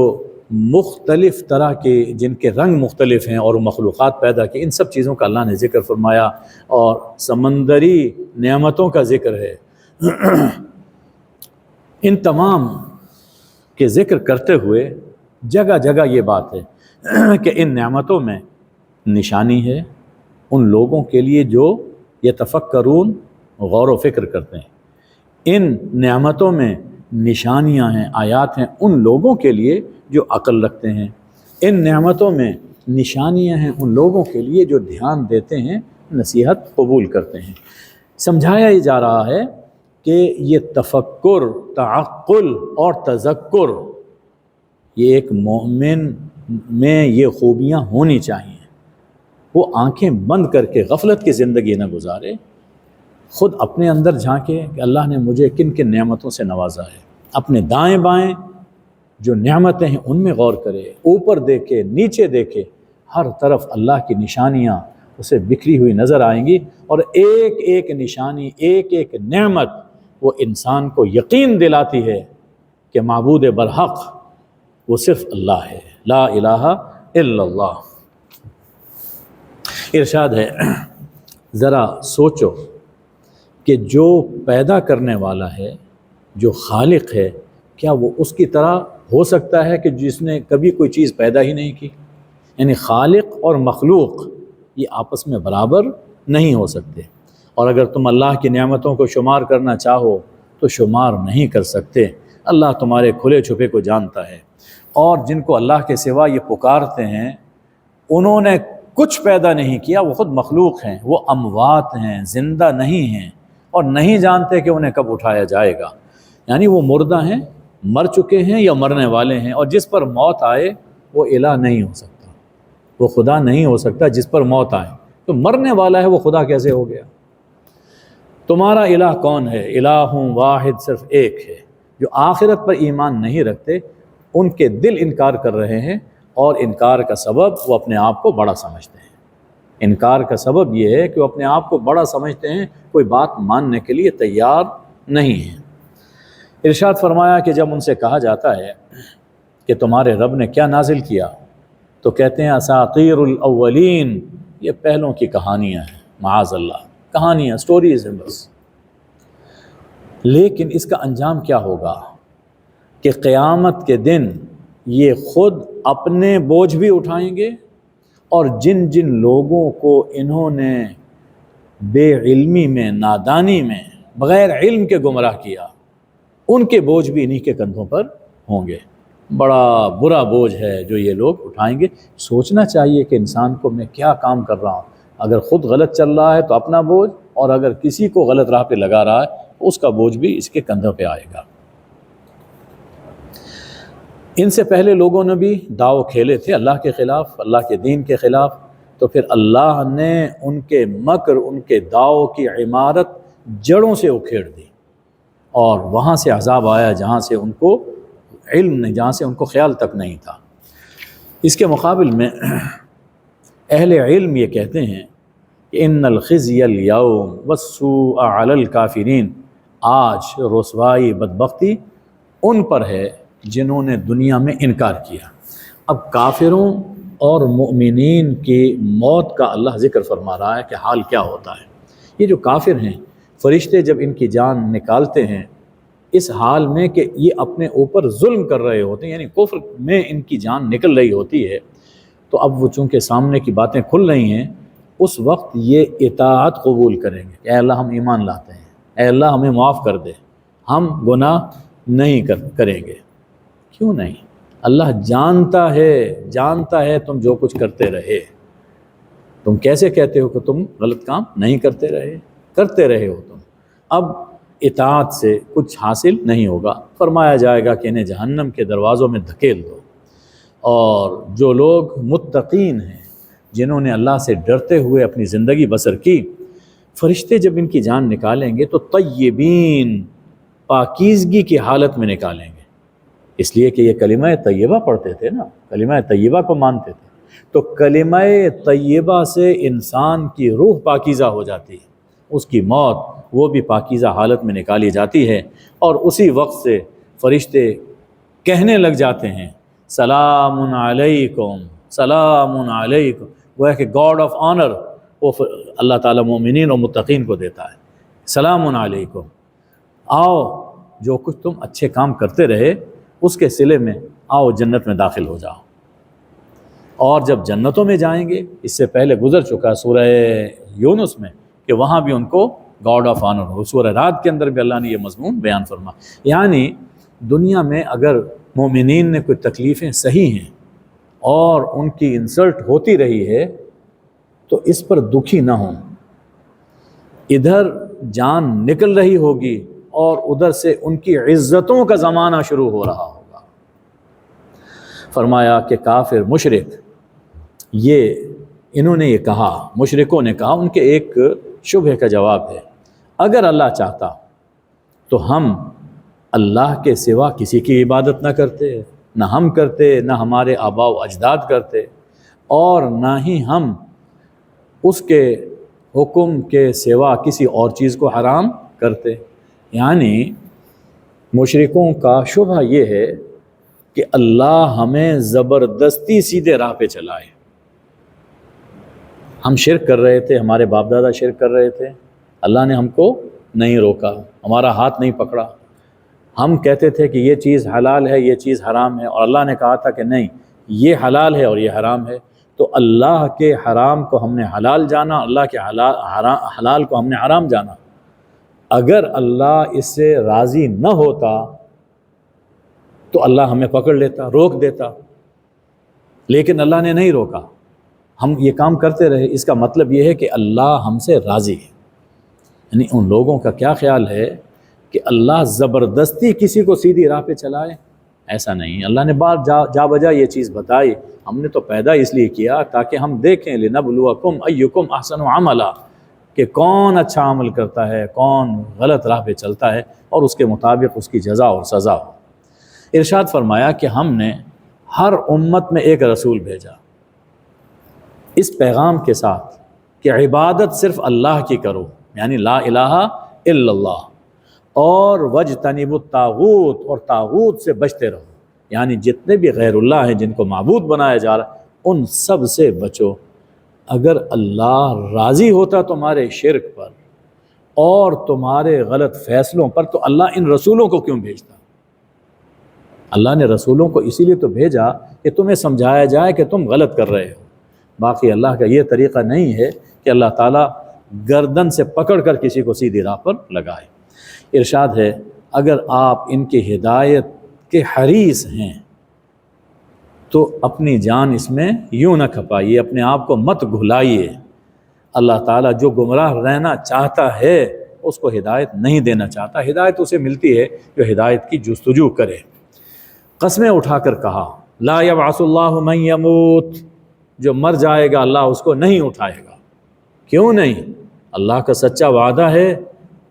مختلف طرح کے جن کے رنگ مختلف ہیں اور مخلوقات پیدا کی، ان سب چیزوں کا اللہ نے ذکر فرمایا، اور سمندری نعمتوں کا ذکر ہے۔ ان تمام کے ذکر کرتے ہوئے جگہ جگہ یہ بات ہے کہ ان نعمتوں میں نشانی ہے ان لوگوں کے لیے جو یتفکرون غور و فکر کرتے ہیں، ان نعمتوں میں نشانیاں ہیں، آیات ہیں ان لوگوں کے لیے جو عقل رکھتے ہیں، ان نعمتوں میں نشانیاں ہیں ان لوگوں کے لیے جو دھیان دیتے ہیں، نصیحت قبول کرتے ہیں۔ سمجھایا یہ جا رہا ہے کہ یہ تفکر، تعقل اور تذکر، یہ ایک مومن میں یہ خوبیاں ہونی چاہیے۔ وہ آنکھیں بند کر کے غفلت کی زندگی نہ گزارے، خود اپنے اندر جھانکے کہ اللہ نے مجھے کن کن نعمتوں سے نوازا ہے، اپنے دائیں بائیں جو نعمتیں ہیں ان میں غور کرے، اوپر دیکھے نیچے دیکھے، ہر طرف اللہ کی نشانیاں اسے بکھری ہوئی نظر آئیں گی، اور ایک ایک نشانی، ایک ایک نعمت وہ انسان کو یقین دلاتی ہے کہ معبود برحق وہ صرف اللہ ہے، لا الہ الا اللہ۔ ارشاد ہے، ذرا سوچو کہ جو پیدا کرنے والا ہے، جو خالق ہے، کیا وہ اس کی طرح ہو سکتا ہے کہ جس نے کبھی کوئی چیز پیدا ہی نہیں کی؟ یعنی خالق اور مخلوق یہ آپس میں برابر نہیں ہو سکتے، اور اگر تم اللہ کی نعمتوں کو شمار کرنا چاہو تو شمار نہیں کر سکتے۔ اللہ تمہارے کھلے چھپے کو جانتا ہے، اور جن کو اللہ کے سوا یہ پکارتے ہیں انہوں نے کچھ پیدا نہیں کیا، وہ خود مخلوق ہیں، وہ اموات ہیں، زندہ نہیں ہیں، اور نہیں جانتے کہ انہیں کب اٹھایا جائے گا۔ یعنی وہ مردہ ہیں، مر چکے ہیں یا مرنے والے ہیں، اور جس پر موت آئے وہ الہ نہیں ہو سکتا، وہ خدا نہیں ہو سکتا جس پر موت آئے۔ تو مرنے والا ہے وہ خدا کیسے ہو گیا؟ تمہارا الہ کون ہے؟ الہ واحد، صرف ایک ہے۔ جو آخرت پر ایمان نہیں رکھتے ان کے دل انکار کر رہے ہیں، اور انکار کا سبب وہ اپنے آپ کو بڑا سمجھتے ہیں۔ انکار کا سبب یہ ہے کہ وہ اپنے آپ کو بڑا سمجھتے ہیں، کوئی بات ماننے کے لیے تیار نہیں ہیں۔ ارشاد فرمایا کہ جب ان سے کہا جاتا ہے کہ تمہارے رب نے کیا نازل کیا، تو کہتے ہیں اساطیر الاولین، یہ پہلوں کی کہانیاں ہیں، معاذ اللہ، کہانیاں، سٹوریز ہیں بس۔ لیکن اس کا انجام کیا ہوگا کہ قیامت کے دن یہ خود اپنے بوجھ بھی اٹھائیں گے، اور جن جن لوگوں کو انہوں نے بے علمی میں، نادانی میں، بغیر علم کے گمراہ کیا، ان کے بوجھ بھی انہی کے کندھوں پر ہوں گے۔ بڑا برا بوجھ ہے جو یہ لوگ اٹھائیں گے۔ سوچنا چاہیے کہ انسان کو میں کیا کام کر رہا ہوں، اگر خود غلط چل رہا ہے تو اپنا بوجھ، اور اگر کسی کو غلط راہ پہ لگا رہا ہے تو اس کا بوجھ بھی اس کے کندھوں پہ آئے گا۔ ان سے پہلے لوگوں نے بھی داؤ کھیلے تھے اللہ کے خلاف، اللہ کے دین کے خلاف، تو پھر اللہ نے ان کے مکر، ان کے داؤ کی عمارت جڑوں سے اکھیڑ دی، اور وہاں سے عذاب آیا جہاں سے ان کو علم نہیں، جہاں سے ان کو خیال تک نہیں تھا۔ اس کے مقابل میں اہل علم یہ کہتے ہیں کہ ان الخزي اليوم والسوء علی الکافرین، آج رسوائی، بدبختی ان پر ہے جنہوں نے دنیا میں انکار کیا۔ اب کافروں اور مؤمنین کی موت کا اللہ ذکر فرما رہا ہے کہ حال کیا ہوتا ہے۔ یہ جو کافر ہیں، فرشتے جب ان کی جان نکالتے ہیں اس حال میں کہ یہ اپنے اوپر ظلم کر رہے ہوتے ہیں، یعنی کفر میں ان کی جان نکل رہی ہوتی ہے، تو اب وہ چونکہ سامنے کی باتیں کھل رہی ہیں، اس وقت یہ اطاعت قبول کریں گے کہ اے اللہ ہم ایمان لاتے ہیں، اے اللہ ہمیں معاف کر دے، ہم گناہ نہیں کریں گے۔ کیوں نہیں؟ اللہ جانتا ہے تم جو کچھ کرتے رہے، تم کیسے کہتے ہو کہ تم غلط کام نہیں کرتے رہے ہو تم، اب اطاعت سے کچھ حاصل نہیں ہوگا۔ فرمایا جائے گا کہ انہیں جہنم کے دروازوں میں دھکیل دو، اور جو لوگ متقین ہیں، جنہوں نے اللہ سے ڈرتے ہوئے اپنی زندگی بسر کی، فرشتے جب ان کی جان نکالیں گے تو طیبین، پاکیزگی کی حالت میں نکالیں گے، اس لیے کہ یہ کلمہ طیبہ پڑھتے تھے نا، کلمہ طیبہ کو مانتے تھے، تو کلمہ طیبہ سے انسان کی روح پاکیزہ ہو جاتی ہے، اس کی موت وہ بھی پاکیزہ حالت میں نکالی جاتی ہے، اور اسی وقت سے فرشتے کہنے لگ جاتے ہیں سلام علیکم، سلام علیکم، وہ ہے کہ گاڈ آف آنر وہ اللہ تعالیٰ مومنین اور متقین کو دیتا ہے، سلام علیکم، آؤ جو کچھ تم اچھے کام کرتے رہے اس کے صلے میں آؤ جنت میں داخل ہو جاؤ۔ اور جب جنتوں میں جائیں گے، اس سے پہلے گزر چکا سورہ یونس میں کہ وہاں بھی ان کو گاڈ آف آنر ہو، سورہ رات کے اندر بھی اللہ نے یہ مضمون بیان فرما، یعنی دنیا میں اگر مومنین نے کوئی تکلیفیں سہی ہیں اور ان کی انسلٹ ہوتی رہی ہے تو اس پر دکھی نہ ہوں، ادھر جان نکل رہی ہوگی اور ادھر سے ان کی عزتوں کا زمانہ شروع ہو رہا ہوگا۔ فرمایا کہ کافر مشرک انہوں نے یہ کہا، مشرکوں نے کہا، ان کے ایک شبہ کا جواب ہے، اگر اللہ چاہتا تو ہم اللہ کے سوا کسی کی عبادت نہ کرتے، نہ ہم کرتے، نہ ہمارے آباء و اجداد کرتے، اور نہ ہی ہم اس کے حکم کے سوا کسی اور چیز کو حرام کرتے۔ یعنی مشرکوں کا شبہ یہ ہے کہ اللہ ہمیں زبردستی سیدھے راہ پہ چلائے، ہم شرک کر رہے تھے، ہمارے باپ دادا شرک کر رہے تھے، اللہ نے ہم کو نہیں روکا، ہمارا ہاتھ نہیں پکڑا، ہم کہتے تھے کہ یہ چیز حلال ہے، یہ چیز حرام ہے، اور اللہ نے کہا تھا کہ نہیں یہ حلال ہے اور یہ حرام ہے، تو اللہ کے حرام کو ہم نے حلال جانا، اللہ کے حلال کو ہم نے حرام جانا۔ اگر اللہ اس سے راضی نہ ہوتا تو اللہ ہمیں پکڑ لیتا، روک دیتا، لیکن اللہ نے نہیں روکا، ہم یہ کام کرتے رہے۔ اس کا مطلب یہ ہے کہ اللہ ہم سے راضی ہے۔ یعنی ان لوگوں کا کیا خیال ہے کہ اللہ زبردستی کسی کو سیدھی راہ پہ چلائے؟ ایسا نہیں، اللہ نے بار جا بجا یہ چیز بتائی، ہم نے تو پیدا اس لیے کیا تاکہ ہم دیکھیں لنبلوکم ایکم احسن عملا، کہ کون اچھا عمل کرتا ہے، کون غلط راہ پہ چلتا ہے، اور اس کے مطابق اس کی جزا اور سزا ہو۔ ارشاد فرمایا کہ ہم نے ہر امت میں ایک رسول بھیجا اس پیغام کے ساتھ کہ عبادت صرف اللہ کی کرو، یعنی لا الہ الا اللہ، اور وجتنبوا الطاغوت، اور طاغوت سے بچتے رہو، یعنی جتنے بھی غیر اللہ ہیں جن کو معبود بنایا جا رہا ہے ان سب سے بچو۔ اگر اللہ راضی ہوتا تمہارے شرک پر اور تمہارے غلط فیصلوں پر تو اللہ ان رسولوں کو کیوں بھیجتا؟ اللہ نے رسولوں کو اسی لیے تو بھیجا کہ تمہیں سمجھایا جائے کہ تم غلط کر رہے ہو۔ باقی اللہ کا یہ طریقہ نہیں ہے کہ اللہ تعالیٰ گردن سے پکڑ کر کسی کو سیدھی راہ پر لگائے۔ ارشاد ہے اگر آپ ان کی ہدایت کے حریص ہیں تو اپنی جان اس میں یوں نہ کھپائیے، اپنے آپ کو مت گھلائیے۔ اللہ تعالیٰ جو گمراہ رہنا چاہتا ہے اس کو ہدایت نہیں دینا چاہتا، ہدایت اسے ملتی ہے جو ہدایت کی جستجو کرے۔ قسمیں اٹھا کر کہا لا یبعث اللہ من یموت، جو مر جائے گا اللہ اس کو نہیں اٹھائے گا۔ کیوں نہیں؟ اللہ کا سچا وعدہ ہے،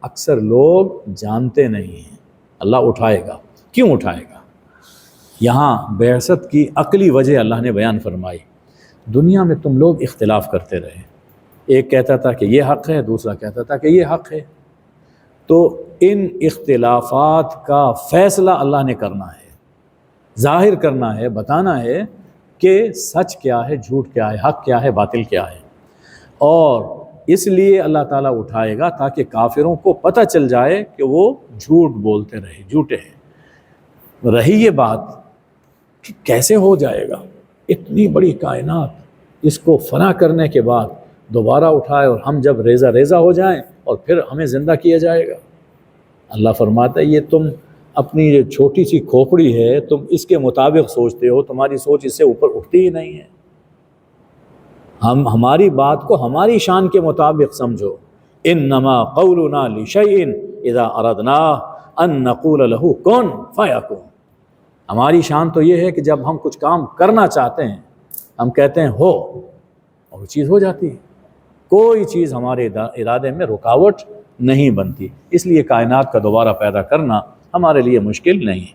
اکثر لوگ جانتے نہیں ہیں اللہ اٹھائے گا۔ کیوں اٹھائے گا؟ یہاں بعثت کی عقلی وجہ اللہ نے بیان فرمائی۔ دنیا میں تم لوگ اختلاف کرتے رہے، ایک کہتا تھا کہ یہ حق ہے، دوسرا کہتا تھا کہ یہ حق ہے، تو ان اختلافات کا فیصلہ اللہ نے کرنا ہے، ظاہر کرنا ہے، بتانا ہے کہ سچ کیا ہے، جھوٹ کیا ہے، حق کیا ہے، باطل کیا ہے۔ اور اس لیے اللہ تعالیٰ اٹھائے گا تاکہ کافروں کو پتہ چل جائے کہ وہ جھوٹ بولتے رہے، جھوٹے ہیں۔ رہی یہ بات کہ کیسے ہو جائے گا اتنی بڑی کائنات، اس کو فنا کرنے کے بعد دوبارہ اٹھائے اور ہم جب ریزہ ریزہ ہو جائیں اور پھر ہمیں زندہ کیا جائے گا؟ اللہ فرماتا ہے یہ تم اپنی جو چھوٹی سی کھوپڑی ہے تم اس کے مطابق سوچتے ہو، تمہاری سوچ اس سے اوپر اٹھتی ہی نہیں ہے۔ ہماری بات کو ہماری شان کے مطابق سمجھو، انما قولنا لشیء اذا اردناه ان نقول له کن فیکون، ہماری شان تو یہ ہے کہ جب ہم کچھ کام کرنا چاہتے ہیں ہم کہتے ہیں ہو، اور وہ چیز ہو جاتی ہے، کوئی چیز ہمارے ارادے میں رکاوٹ نہیں بنتی، اس لیے کائنات کا دوبارہ پیدا کرنا ہمارے لیے مشکل نہیں۔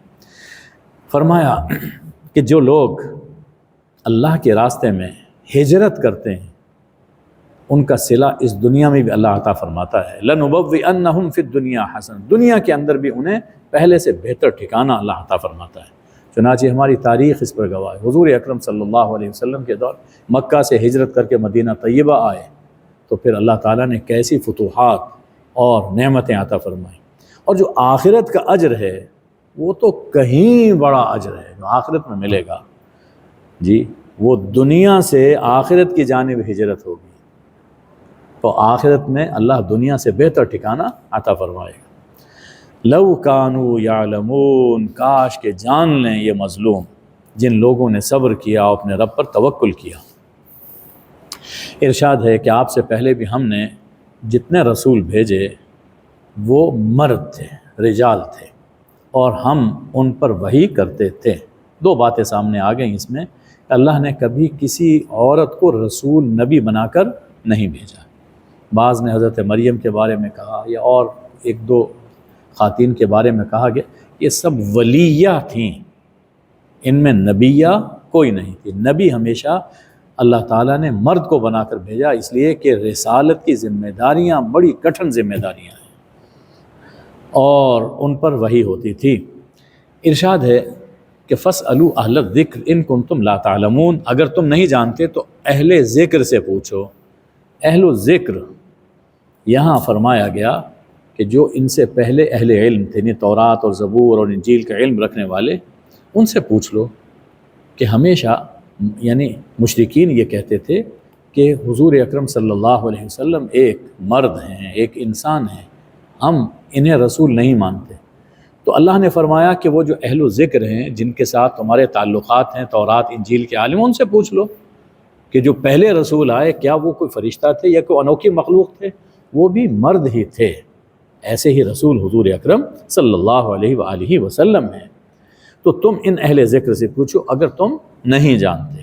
فرمایا کہ جو لوگ اللہ کے راستے میں ہجرت کرتے ہیں ان کا صلہ اس دنیا میں بھی اللہ عطا فرماتا ہے، لَنُبَوِّئَنَّهُمْ فِي الدُّنْيَا حَسَنًا، دنیا کے اندر بھی انہیں پہلے سے بہتر ٹھکانہ اللہ عطا فرماتا ہے۔ چنانچہ ہماری تاریخ اس پر گواہ ہے، حضور اکرم صلی اللہ علیہ وسلم کے دور مکہ سے ہجرت کر کے مدینہ طیبہ آئے تو پھر اللہ تعالیٰ نے کیسی فتوحات اور نعمتیں عطا فرمائیں، اور جو آخرت کا اجر ہے وہ تو کہیں بڑا اجر ہے جو آخرت میں ملے گا جی، وہ دنیا سے آخرت کی جانب ہجرت ہوگی تو آخرت میں اللہ دنیا سے بہتر ٹھکانہ عطا فرمائے گا۔ لو کانوا یعلمون، کاش کہ جان لیں یہ مظلوم جن لوگوں نے صبر کیا اور اپنے رب پر توکل کیا۔ ارشاد ہے کہ آپ سے پہلے بھی ہم نے جتنے رسول بھیجے وہ مرد تھے، رجال تھے، اور ہم ان پر وحی کرتے تھے۔ دو باتیں سامنے آ گئیں اس میں، اللہ نے کبھی کسی عورت کو رسول نبی بنا کر نہیں بھیجا۔ بعض نے حضرت مریم کے بارے میں کہا یا اور ایک دو خواتین کے بارے میں کہا کہ یہ سب ولیہ تھیں، ان میں نبیہ کوئی نہیں تھی۔ نبی ہمیشہ اللہ تعالیٰ نے مرد کو بنا کر بھیجا، اس لیے کہ رسالت کی ذمہ داریاں بڑی کٹھن ذمہ داریاں ہیں اور ان پر وحی ہوتی تھی۔ ارشاد ہے کہ فَاسْأَلُوا أَهْلَ الذِّكْرِ إِن كُنتُمْ لَا تَعْلَمُونَ، اگر تم نہیں جانتے تو اہل ذکر سے پوچھو۔ اہل الذکر یہاں فرمایا گیا کہ جو ان سے پہلے اہل علم تھے، یعنی تورات اور زبور اور انجیل کا علم رکھنے والے، ان سے پوچھ لو کہ ہمیشہ یعنی مشرکین یہ کہتے تھے کہ حضور اکرم صلی اللہ علیہ وسلم ایک مرد ہیں، ایک انسان ہیں، ہم انہیں رسول نہیں مانتے۔ تو اللہ نے فرمایا کہ وہ جو اہل ذکر ہیں جن کے ساتھ تمہارے تعلقات ہیں، تورات انجیل کے عالم، ان سے پوچھ لو کہ جو پہلے رسول آئے کیا وہ کوئی فرشتہ تھے یا کوئی انوکھی مخلوق تھے؟ وہ بھی مرد ہی تھے، ایسے ہی رسول حضور اکرم صلی اللہ علیہ وآلہ وسلم ہیں۔ تو تم ان اہل ذکر سے پوچھو اگر تم نہیں جانتے۔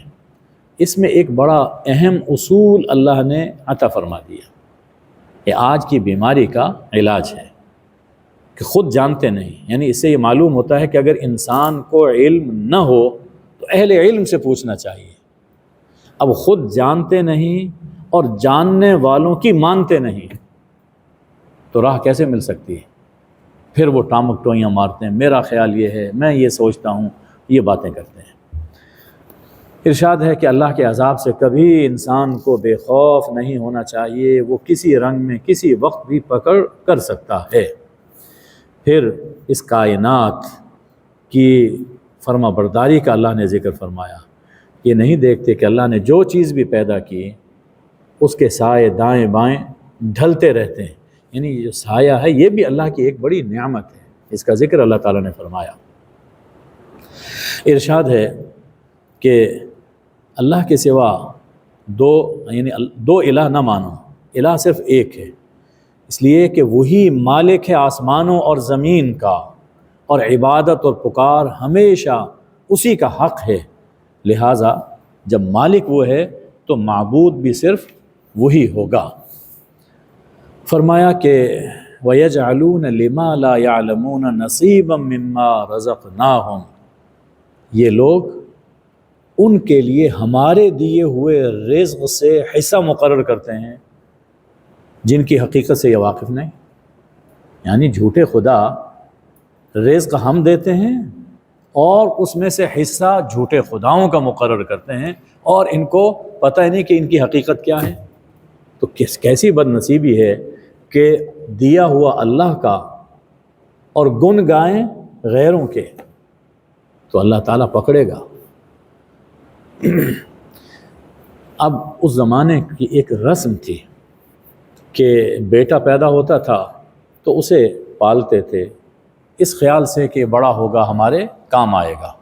اس میں ایک بڑا اہم اصول اللہ نے عطا فرما دیا، یہ آج کی بیماری کا علاج ہے کہ خود جانتے نہیں، یعنی اس سے یہ معلوم ہوتا ہے کہ اگر انسان کو علم نہ ہو تو اہل علم سے پوچھنا چاہیے۔ اب خود جانتے نہیں اور جاننے والوں کی مانتے نہیں تو راہ کیسے مل سکتی ہے؟ پھر وہ ٹامک ٹوئیاں مارتے ہیں، میرا خیال یہ ہے، میں یہ سوچتا ہوں، یہ باتیں کرتے ہیں۔ ارشاد ہے کہ اللہ کے عذاب سے کبھی انسان کو بے خوف نہیں ہونا چاہیے، وہ کسی رنگ میں کسی وقت بھی پکڑ کر سکتا ہے۔ پھر اس کائنات کی فرما برداری کا اللہ نے ذکر فرمایا، یہ نہیں دیکھتے کہ اللہ نے جو چیز بھی پیدا کی اس کے سائے دائیں بائیں ڈھلتے رہتے ہیں، یعنی یہ جو سایہ ہے یہ بھی اللہ کی ایک بڑی نعمت ہے، اس کا ذکر اللہ تعالیٰ نے فرمایا۔ ارشاد ہے کہ اللہ کے سوا دو الہ نہ مانو، الہ صرف ایک ہے، اس لیے کہ وہی مالک ہے آسمانوں اور زمین کا، اور عبادت اور پکار ہمیشہ اسی کا حق ہے، لہٰذا جب مالک وہ ہے تو معبود بھی صرف وہی ہوگا۔ فرمایا کہ وَيَجْعَلُونَ لِمَا لَا يَعْلَمُونَ نَصِيبًا مِّمَّا رَزَقْنَاهُمْ، یہ لوگ ان کے لیے ہمارے دیے ہوئے رزق سے حصہ مقرر کرتے ہیں جن کی حقیقت سے یہ واقف نہیں، یعنی جھوٹے خدا رزق ہم دیتے ہیں اور اس میں سے حصہ جھوٹے خداؤں کا مقرر کرتے ہیں اور ان کو پتہ ہی نہیں کہ ان کی حقیقت کیا ہے۔ تو کیسی بد نصیبی ہے کہ دیا ہوا اللہ کا اور گن گائیں غیروں کے، تو اللہ تعالیٰ پکڑے گا۔ اب اس زمانے کی ایک رسم تھی کہ بیٹا پیدا ہوتا تھا تو اسے پالتے تھے اس خیال سے کہ بڑا ہوگا ہمارے کام آئے گا،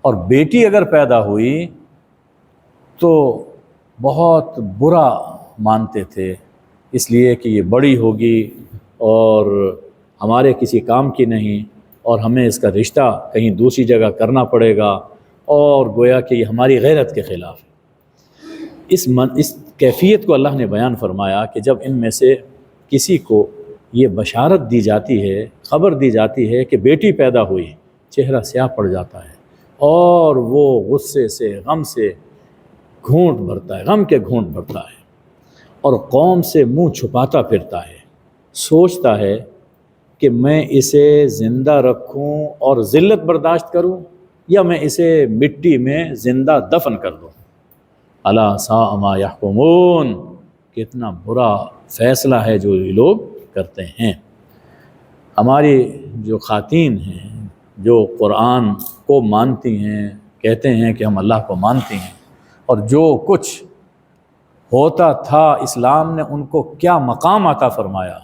اور بیٹی اگر پیدا ہوئی تو بہت برا مانتے تھے اس لیے کہ یہ بڑی ہوگی اور ہمارے کسی کام کی نہیں، اور ہمیں اس کا رشتہ کہیں دوسری جگہ کرنا پڑے گا، اور گویا کہ یہ ہماری غیرت کے خلاف ہے۔ اس کیفیت کو اللہ نے بیان فرمایا کہ جب ان میں سے کسی کو یہ بشارت دی جاتی ہے، خبر دی جاتی ہے کہ بیٹی پیدا ہوئی، چہرہ سیاہ پڑ جاتا ہے اور وہ غصے سے، غم سے گھونٹ بھرتا ہے، غم کے گھونٹ بھرتا ہے، اور قوم سے منہ چھپاتا پھرتا ہے، سوچتا ہے کہ میں اسے زندہ رکھوں اور ذلت برداشت کروں، یا میں اسے مٹی میں زندہ دفن کر دوں۔ الا ساء ما یحکمون، کتنا برا فیصلہ ہے جو یہ لوگ کرتے ہیں۔ ہماری جو خواتین ہیں جو قرآن کو مانتی ہیں، کہتے ہیں کہ ہم اللہ کو مانتی ہیں، اور جو کچھ ہوتا تھا اسلام نے ان کو کیا مقام عطا فرمایا،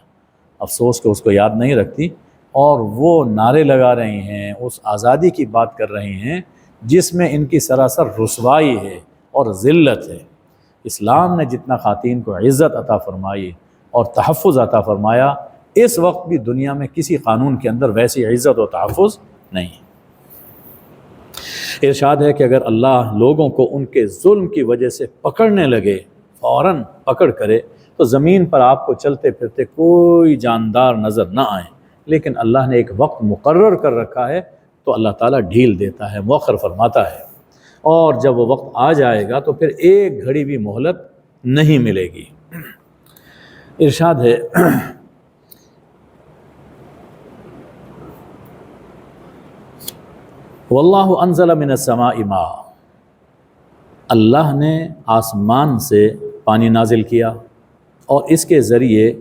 افسوس کہ اس کو یاد نہیں رکھتی، اور وہ نعرے لگا رہی ہیں، اس آزادی کی بات کر رہی ہیں جس میں ان کی سراسر رسوائی ہے اور ذلت ہے۔ اسلام نے جتنا خواتین کو عزت عطا فرمائی اور تحفظ عطا فرمایا، اس وقت بھی دنیا میں کسی قانون کے اندر ویسی عزت و تحفظ نہیں۔ ارشاد ہے کہ اگر اللہ لوگوں کو ان کے ظلم کی وجہ سے پکڑنے لگے، فوراً پکڑ کرے، تو زمین پر آپ کو چلتے پھرتے کوئی جاندار نظر نہ آئے، لیکن اللہ نے ایک وقت مقرر کر رکھا ہے، تو اللہ تعالیٰ ڈھیل دیتا ہے، مؤخر فرماتا ہے، اور جب وہ وقت آ جائے گا تو پھر ایک گھڑی بھی مہلت نہیں ملے گی۔ ارشاد ہے واللہ انزل من السماء ماء، اللہ نے آسمان سے پانی نازل کیا اور اس کے ذریعے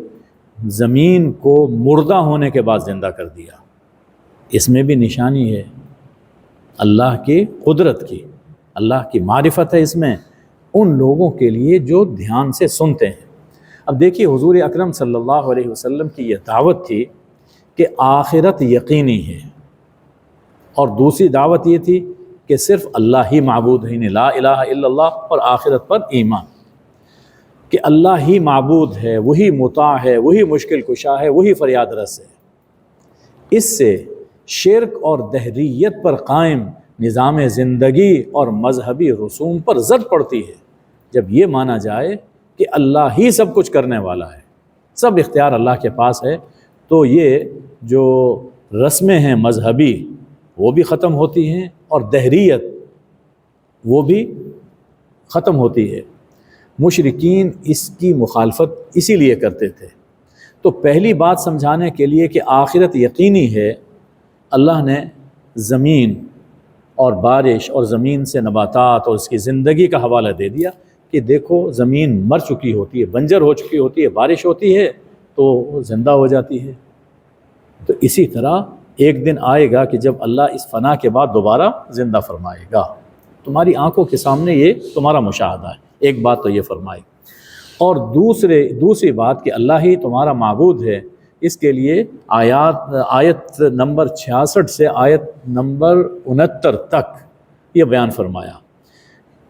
زمین کو مردہ ہونے کے بعد زندہ کر دیا۔ اس میں بھی نشانی ہے اللہ کی قدرت کی، اللہ کی معرفت ہے اس میں ان لوگوں کے لیے جو دھیان سے سنتے ہیں۔ اب دیکھیے حضور اکرم صلی اللہ علیہ وسلم کی یہ دعوت تھی کہ آخرت یقینی ہے، اور دوسری دعوت یہ تھی کہ صرف اللہ ہی معبود ہے، لا الہ الا اللہ، اور آخرت پر ایمان، کہ اللہ ہی معبود ہے، وہی مطاع ہے، وہی مشکل کشا ہے، وہی فریاد رس ہے۔ اس سے شرک اور دہریت پر قائم نظام زندگی اور مذہبی رسوم پر زد پڑتی ہے۔ جب یہ مانا جائے کہ اللہ ہی سب کچھ کرنے والا ہے، سب اختیار اللہ کے پاس ہے، تو یہ جو رسمیں ہیں مذہبی وہ بھی ختم ہوتی ہیں، اور دہریت وہ بھی ختم ہوتی ہے۔ مشرکین اس کی مخالفت اسی لیے کرتے تھے۔ تو پہلی بات سمجھانے کے لیے کہ آخرت یقینی ہے، اللہ نے زمین اور بارش اور زمین سے نباتات اور اس کی زندگی کا حوالہ دے دیا کہ دیکھو زمین مر چکی ہوتی ہے، بنجر ہو چکی ہوتی ہے، بارش ہوتی ہے تو زندہ ہو جاتی ہے۔ تو اسی طرح ایک دن آئے گا کہ جب اللہ اس فنا کے بعد دوبارہ زندہ فرمائے گا۔ تمہاری آنکھوں کے سامنے یہ تمہارا مشاہدہ ہے۔ ایک بات تو یہ فرمائی، اور دوسری بات کہ اللہ ہی تمہارا معبود ہے، اس کے لیے آیت نمبر 66 سے آیت نمبر 69 تک یہ بیان فرمایا،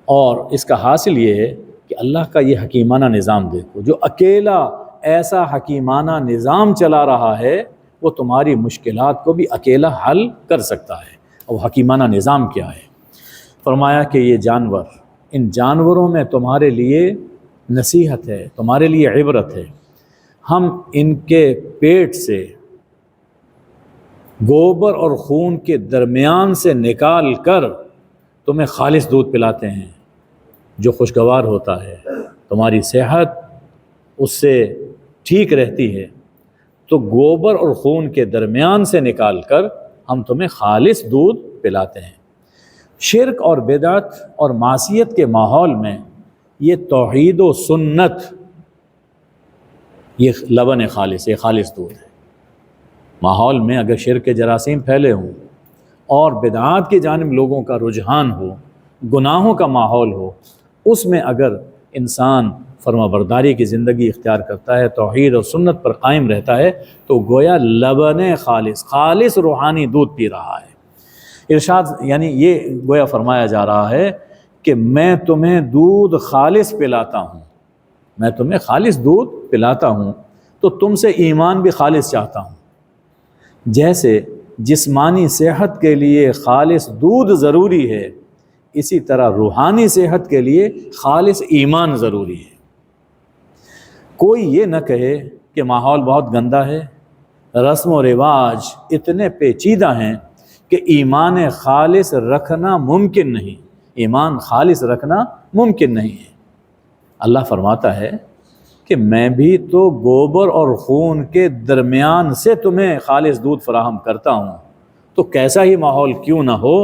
اور اس کا حاصل یہ ہے کہ اللہ کا یہ حکیمانہ نظام دیکھو، جو اکیلا ایسا حکیمانہ نظام چلا رہا ہے وہ تمہاری مشکلات کو بھی اکیلا حل کر سکتا ہے۔ اور حکیمانہ نظام کیا ہے؟ فرمایا کہ یہ جانور، ان جانوروں میں تمہارے لیے نصیحت ہے، تمہارے لیے عبرت ہے۔ ہم ان کے پیٹ سے گوبر اور خون کے درمیان سے نکال کر تمہیں خالص دودھ پلاتے ہیں جو خوشگوار ہوتا ہے، تمہاری صحت اس سے ٹھیک رہتی ہے۔ تو گوبر اور خون کے درمیان سے نکال کر ہم تمہیں خالص دودھ پلاتے ہیں۔ شرک اور بدعت اور معصیت کے ماحول میں یہ توحید و سنت، یہ لبن خالص، یہ خالص دودھ ہے۔ ماحول میں اگر شرک کے جراثیم پھیلے ہوں اور بدعات کی جانب لوگوں کا رجحان ہو، گناہوں کا ماحول ہو، اس میں اگر انسان فرما برداری کی زندگی اختیار کرتا ہے، توحید اور سنت پر قائم رہتا ہے، تو گویا لبن خالص روحانی دودھ پی رہا ہے۔ ارشاد یعنی یہ گویا فرمایا جا رہا ہے کہ میں تمہیں دودھ خالص پلاتا ہوں، میں تمہیں خالص دودھ پلاتا ہوں تو تم سے ایمان بھی خالص چاہتا ہوں۔ جیسے جسمانی صحت کے لیے خالص دودھ ضروری ہے، اسی طرح روحانی صحت کے لیے خالص ایمان ضروری ہے۔ کوئی یہ نہ کہے کہ ماحول بہت گندا ہے، رسم و رواج اتنے پیچیدہ ہیں کہ ایمان خالص رکھنا ممکن نہیں، ایمان خالص رکھنا ممکن نہیں ہے۔ اللہ فرماتا ہے کہ میں بھی تو گوبر اور خون کے درمیان سے تمہیں خالص دودھ فراہم کرتا ہوں، تو کیسا ہی ماحول کیوں نہ ہو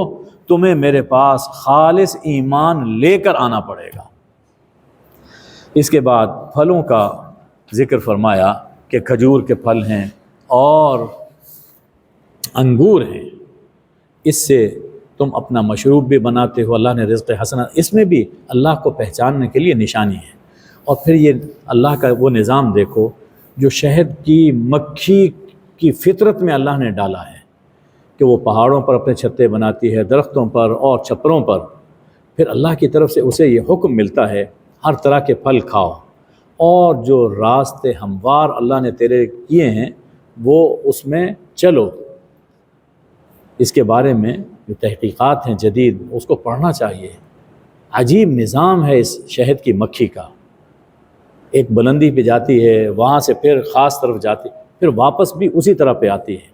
تمہیں میرے پاس خالص ایمان لے کر آنا پڑے گا۔ اس کے بعد پھلوں کا ذکر فرمایا کہ کھجور کے پھل ہیں اور انگور ہیں، اس سے تم اپنا مشروب بھی بناتے ہو، اللہ نے رزق حسنہ، اس میں بھی اللہ کو پہچاننے کے لیے نشانی ہے۔ اور پھر یہ اللہ کا وہ نظام دیکھو جو شہد کی مکھی کی فطرت میں اللہ نے ڈالا ہے کہ وہ پہاڑوں پر اپنے چھتے بناتی ہے، درختوں پر اور چھپروں پر، پھر اللہ کی طرف سے اسے یہ حکم ملتا ہے ہر طرح کے پھل کھاؤ، اور جو راستے ہموار اللہ نے تیرے کیے ہیں وہ اس میں چلو۔ اس کے بارے میں جو تحقیقات ہیں جدید، اس کو پڑھنا چاہیے۔ عجیب نظام ہے اس شہد کی مکھی کا، ایک بلندی پہ جاتی ہے، وہاں سے پھر خاص طرف جاتی، پھر واپس بھی اسی طرح پہ آتی ہے،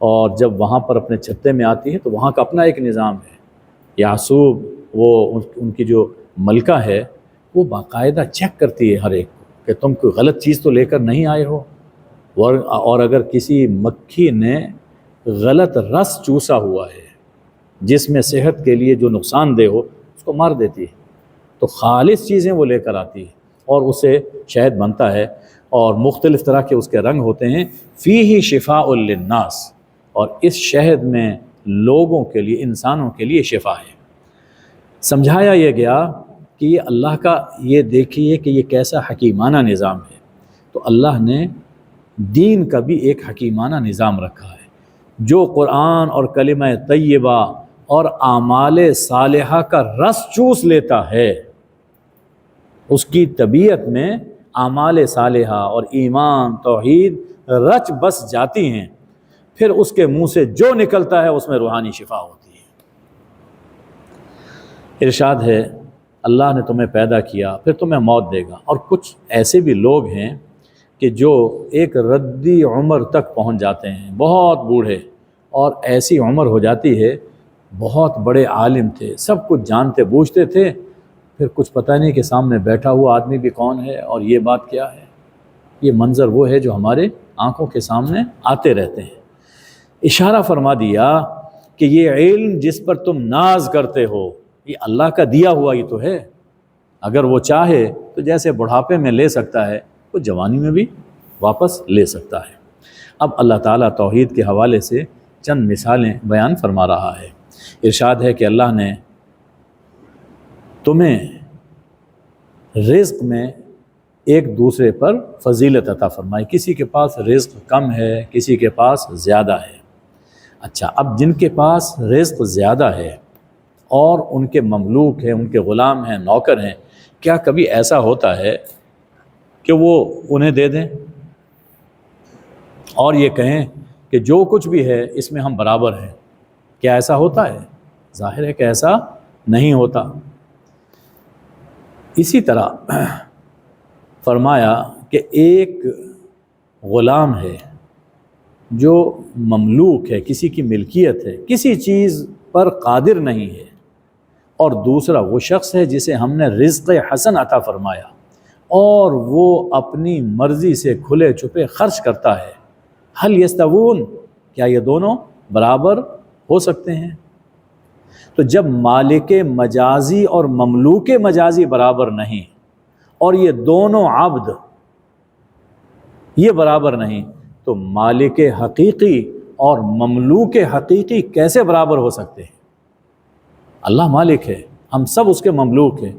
اور جب وہاں پر اپنے چھتے میں آتی ہے تو وہاں کا اپنا ایک نظام ہے۔ یعصوب وہ ان کی جو ملکہ ہے وہ باقاعدہ چیک کرتی ہے ہر ایک کو کہ تم کوئی غلط چیز تو لے کر نہیں آئے ہو، اور اگر کسی مکھی نے غلط رس چوسا ہوا ہے جس میں صحت کے لیے جو نقصان دہ ہو اس کو مار دیتی ہے، تو خالص چیزیں وہ لے کر آتی ہے اور اسے شہد بنتا ہے، اور مختلف طرح کے اس کے رنگ ہوتے ہیں۔ فیہ شفاء للناس، اور اس شہد میں لوگوں کے لیے، انسانوں کے لیے شفا ہے۔ سمجھایا یہ گیا کہ یہ اللہ کا، یہ دیکھیے کہ یہ کیسا حکیمانہ نظام ہے۔ تو اللہ نے دین کا بھی ایک حکیمانہ نظام رکھا ہے۔ جو قرآن اور کلمہ طیبہ اور اعمال صالحہ کا رس چوس لیتا ہے، اس کی طبیعت میں اعمال صالحہ اور ایمان توحید رچ بس جاتی ہیں، پھر اس کے منہ سے جو نکلتا ہے اس میں روحانی شفا ہوتی ہے۔ ارشاد ہے اللہ نے تمہیں پیدا کیا پھر تمہیں موت دے گا، اور کچھ ایسے بھی لوگ ہیں کہ جو ایک ردی عمر تک پہنچ جاتے ہیں، بہت بوڑھے، اور ایسی عمر ہو جاتی ہے، بہت بڑے عالم تھے، سب کچھ جانتے بوجھتے تھے، پھر کچھ پتہ نہیں کہ سامنے بیٹھا ہوا آدمی بھی کون ہے اور یہ بات کیا ہے۔ یہ منظر وہ ہے جو ہمارے آنکھوں کے سامنے آتے رہتے ہیں۔ اشارہ فرما دیا کہ یہ علم جس پر تم ناز کرتے ہو یہ اللہ کا دیا ہوا ہی تو ہے، اگر وہ چاہے تو جیسے بڑھاپے میں لے سکتا ہے وہ جوانی میں بھی واپس لے سکتا ہے۔ اب اللہ تعالیٰ توحید کے حوالے سے چند مثالیں بیان فرما رہا ہے۔ ارشاد ہے کہ اللہ نے تمہیں رزق میں ایک دوسرے پر فضیلت عطا فرمائی، کسی کے پاس رزق کم ہے، کسی کے پاس زیادہ ہے۔ اچھا، اب جن کے پاس رزق زیادہ ہے اور ان کے مملوک ہیں، ان کے غلام ہیں، نوکر ہیں، کیا کبھی ایسا ہوتا ہے کہ وہ انہیں دے دیں اور یہ کہیں کہ جو کچھ بھی ہے اس میں ہم برابر ہیں؟ کیا ایسا ہوتا ہے؟ ظاہر ہے کہ ایسا نہیں ہوتا۔ اسی طرح فرمایا کہ ایک غلام ہے جو مملوک ہے، کسی کی ملکیت ہے، کسی چیز پر قادر نہیں ہے، اور دوسرا وہ شخص ہے جسے ہم نے رزق حسن عطا فرمایا اور وہ اپنی مرضی سے کھلے چھپے خرچ کرتا ہے۔ هل یستوون، کیا یہ دونوں برابر ہو سکتے ہیں؟ تو جب مالک مجازی اور مملوک مجازی برابر نہیں اور یہ دونوں عبد یہ برابر نہیں، تو مالک حقیقی اور مملوک حقیقی کیسے برابر ہو سکتے ہیں؟ اللہ مالک ہے، ہم سب اس کے مملوک ہیں،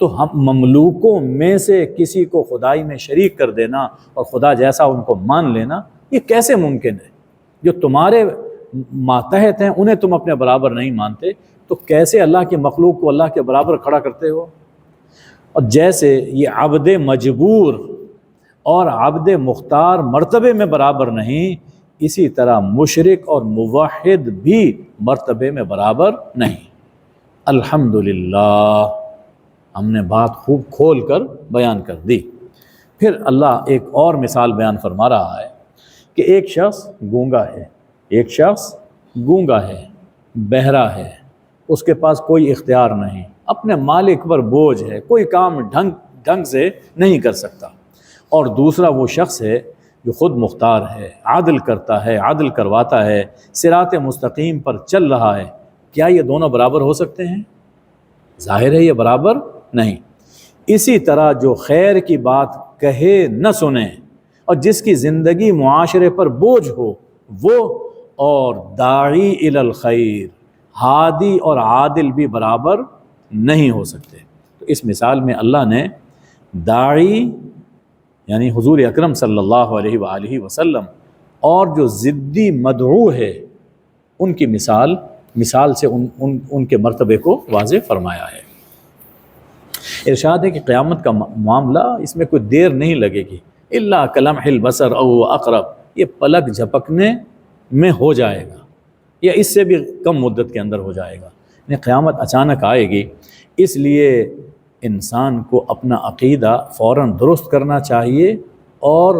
تو ہم مملوکوں میں سے کسی کو خدائی میں شریک کر دینا اور خدا جیسا ان کو مان لینا، یہ کیسے ممکن ہے؟ جو تمہارے ماتحت ہیں انہیں تم اپنے برابر نہیں مانتے، تو کیسے اللہ کی مخلوق کو اللہ کے برابر کھڑا کرتے ہو؟ اور جیسے یہ عبد مجبور اور عبد مختار مرتبے میں برابر نہیں، اسی طرح مشرک اور موحد بھی مرتبے میں برابر نہیں۔ الحمدللہ، ہم نے بات خوب کھول کر بیان کر دی۔ پھر اللہ ایک اور مثال بیان فرما رہا ہے کہ ایک شخص گونگا ہے، ایک شخص گونگا ہے، بہرا ہے، اس کے پاس کوئی اختیار نہیں، اپنے مالک پر بوجھ ہے، کوئی کام ڈھنگ سے نہیں کر سکتا، اور دوسرا وہ شخص ہے جو خود مختار ہے، عادل کرتا ہے، عادل کرواتا ہے، صراط مستقیم پر چل رہا ہے۔ کیا یہ دونوں برابر ہو سکتے ہیں؟ ظاہر ہے یہ برابر نہیں۔ اسی طرح جو خیر کی بات کہے نہ سنے اور جس کی زندگی معاشرے پر بوجھ ہو، وہ اور داعی الی الخیر، ہادی اور عادل بھی برابر نہیں ہو سکتے۔ تو اس مثال میں اللہ نے داعی یعنی حضور اکرم صلی اللہ علیہ وآلہ وسلم اور جو ضدی مدعو ہے ان کی مثال سے ان کے مرتبے کو واضح فرمایا ہے۔ ارشاد ہے کہ قیامت کا معاملہ، اس میں کوئی دیر نہیں لگے گی، الا کلمح البصر او اقرب، یہ پلک جھپکنے میں ہو جائے گا یا اس سے بھی کم مدت کے اندر ہو جائے گا، یعنی قیامت اچانک آئے گی۔ اس لیے انسان کو اپنا عقیدہ فوراً درست کرنا چاہیے اور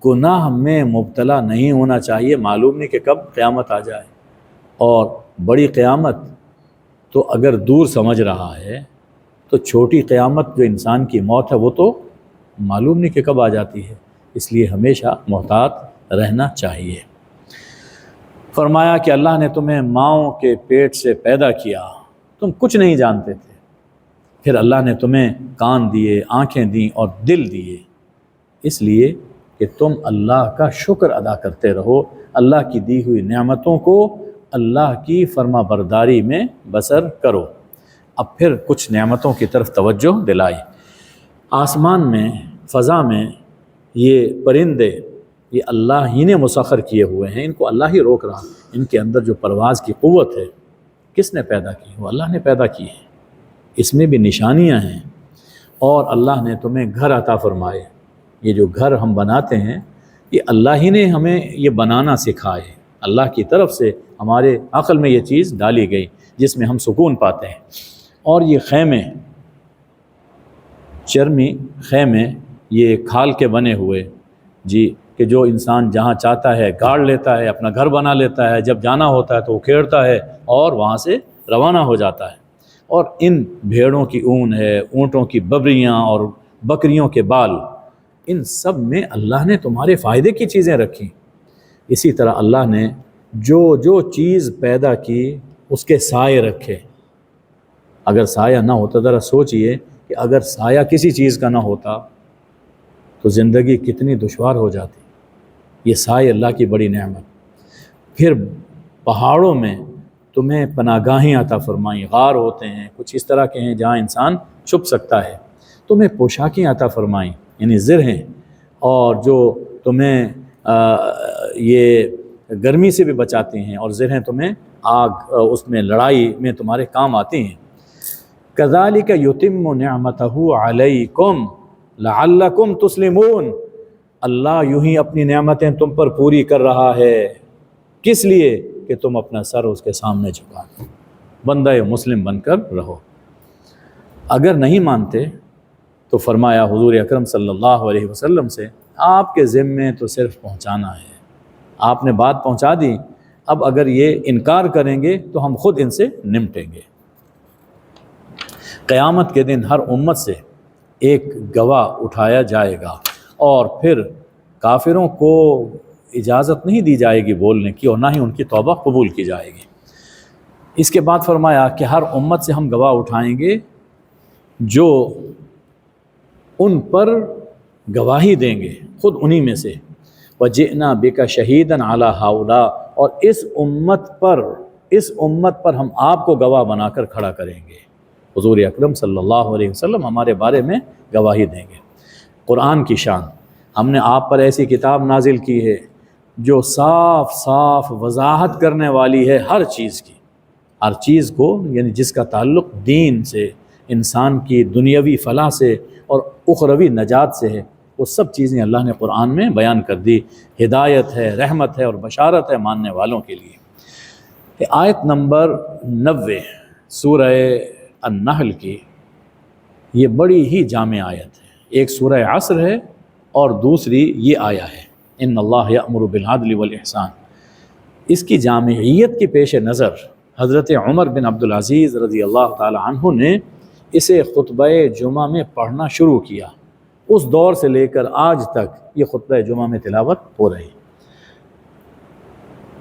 گناہ میں مبتلا نہیں ہونا چاہیے، معلوم نہیں کہ کب قیامت آ جائے۔ اور بڑی قیامت تو اگر دور سمجھ رہا ہے تو چھوٹی قیامت جو انسان کی موت ہے وہ تو معلوم نہیں کہ کب آ جاتی ہے، اس لیے ہمیشہ محتاط رہنا چاہیے۔ فرمایا کہ اللہ نے تمہیں ماؤں کے پیٹ سے پیدا کیا، تم کچھ نہیں جانتے تھے، پھر اللہ نے تمہیں کان دیے، آنکھیں دیں اور دل دیے، اس لیے کہ تم اللہ کا شکر ادا کرتے رہو، اللہ کی دی ہوئی نعمتوں کو اللہ کی فرما برداری میں بسر کرو۔ اب پھر کچھ نعمتوں کی طرف توجہ دلائی۔ آسمان میں، فضا میں یہ پرندے، یہ اللہ ہی نے مسخر کیے ہوئے ہیں، ان کو اللہ ہی روک رہا، ان کے اندر جو پرواز کی قوت ہے کس نے پیدا کی؟ وہ اللہ نے پیدا کی ہے، اس میں بھی نشانیاں ہیں۔ اور اللہ نے تمہیں گھر عطا فرمائے، یہ جو گھر ہم بناتے ہیں یہ اللہ ہی نے ہمیں یہ بنانا سکھائے، اللہ کی طرف سے ہمارے عقل میں یہ چیز ڈالی گئی جس میں ہم سکون پاتے ہیں۔ اور یہ خیمے، چرمی خیمے، یہ کھال کے بنے ہوئے، جی، کہ جو انسان جہاں چاہتا ہے گاڑ لیتا ہے، اپنا گھر بنا لیتا ہے، جب جانا ہوتا ہے تو وہ کھیڑتا ہے اور وہاں سے روانہ ہو جاتا ہے۔ اور ان بھیڑوں کی اون ہے، اونٹوں کی ببریاں اور بکریوں کے بال، ان سب میں اللہ نے تمہارے فائدے کی چیزیں رکھی۔ اسی طرح اللہ نے جو چیز پیدا کی اس کے سائے رکھے۔ اگر سایہ نہ ہوتا، ذرا سوچئے کہ اگر سایہ کسی چیز کا نہ ہوتا تو زندگی کتنی دشوار ہو جاتی۔ یہ سایہ اللہ کی بڑی نعمت۔ پھر پہاڑوں میں تمہیں پناہ گاہیں عطا فرمائیں، غار ہوتے ہیں، کچھ اس طرح کے ہیں جہاں انسان چھپ سکتا ہے، تمہیں پوشاکیں عطا فرمائیں، یعنی زرہیں، اور جو تمہیں یہ گرمی سے بھی بچاتی ہیں، اور زرہیں تمہیں آگ اس میں لڑائی میں تمہارے کام آتی ہیں۔ کذالک یتم نعمتہ علیکم لعلکم تسلمون، اللہ یوں ہی اپنی نعمتیں تم پر پوری کر رہا ہے، کس لیے؟ کہ تم اپنا سر اس کے سامنے جھکا دو، بندہ مسلم بن کر رہو۔ اگر نہیں مانتے تو فرمایا حضور اکرم صلی اللہ علیہ وسلم سے، آپ کے ذمے تو صرف پہنچانا ہے، آپ نے بات پہنچا دی، اب اگر یہ انکار کریں گے تو ہم خود ان سے نمٹیں گے۔ قیامت کے دن ہر امت سے ایک گواہ اٹھایا جائے گا، اور پھر کافروں کو اجازت نہیں دی جائے گی بولنے کی، اور نہ ہی ان کی توبہ قبول کی جائے گی۔ اس کے بعد فرمایا کہ ہر امت سے ہم گواہ اٹھائیں گے جو ان پر گواہی دیں گے، خود انہی میں سے۔ وَجِئْنَا بِكَ شَهِيدًا عَلَىٰ هَؤُلَاءِ، اور اس امت پر ہم آپ کو گواہ بنا کر کھڑا کریں گے۔ حضور اکرم صلی اللہ علیہ وسلم ہمارے بارے میں گواہی دیں گے۔ قرآن کی شان، ہم نے آپ پر ایسی کتاب نازل کی ہے جو صاف صاف وضاحت کرنے والی ہے ہر چیز کی، ہر چیز کو، یعنی جس کا تعلق دین سے، انسان کی دنیاوی فلاح سے اور اخروی نجات سے ہے، وہ سب چیزیں اللہ نے قرآن میں بیان کر دی. ہدایت ہے، رحمت ہے اور بشارت ہے ماننے والوں کے لیے. آیت نمبر 90 سورہ النحل کی یہ بڑی ہی جامع آیت ہے. ایک سورہ عصر ہے اور دوسری یہ آیا ہے ان اللہ یأمر بالعدل والاحسان. اس کی جامعیت کی پیش نظر حضرت عمر بن عبدالعزیز رضی اللہ تعالی عنہ نے اسے خطبہ جمعہ میں پڑھنا شروع کیا. اس دور سے لے کر آج تک یہ خطبہ جمعہ میں تلاوت ہو رہی.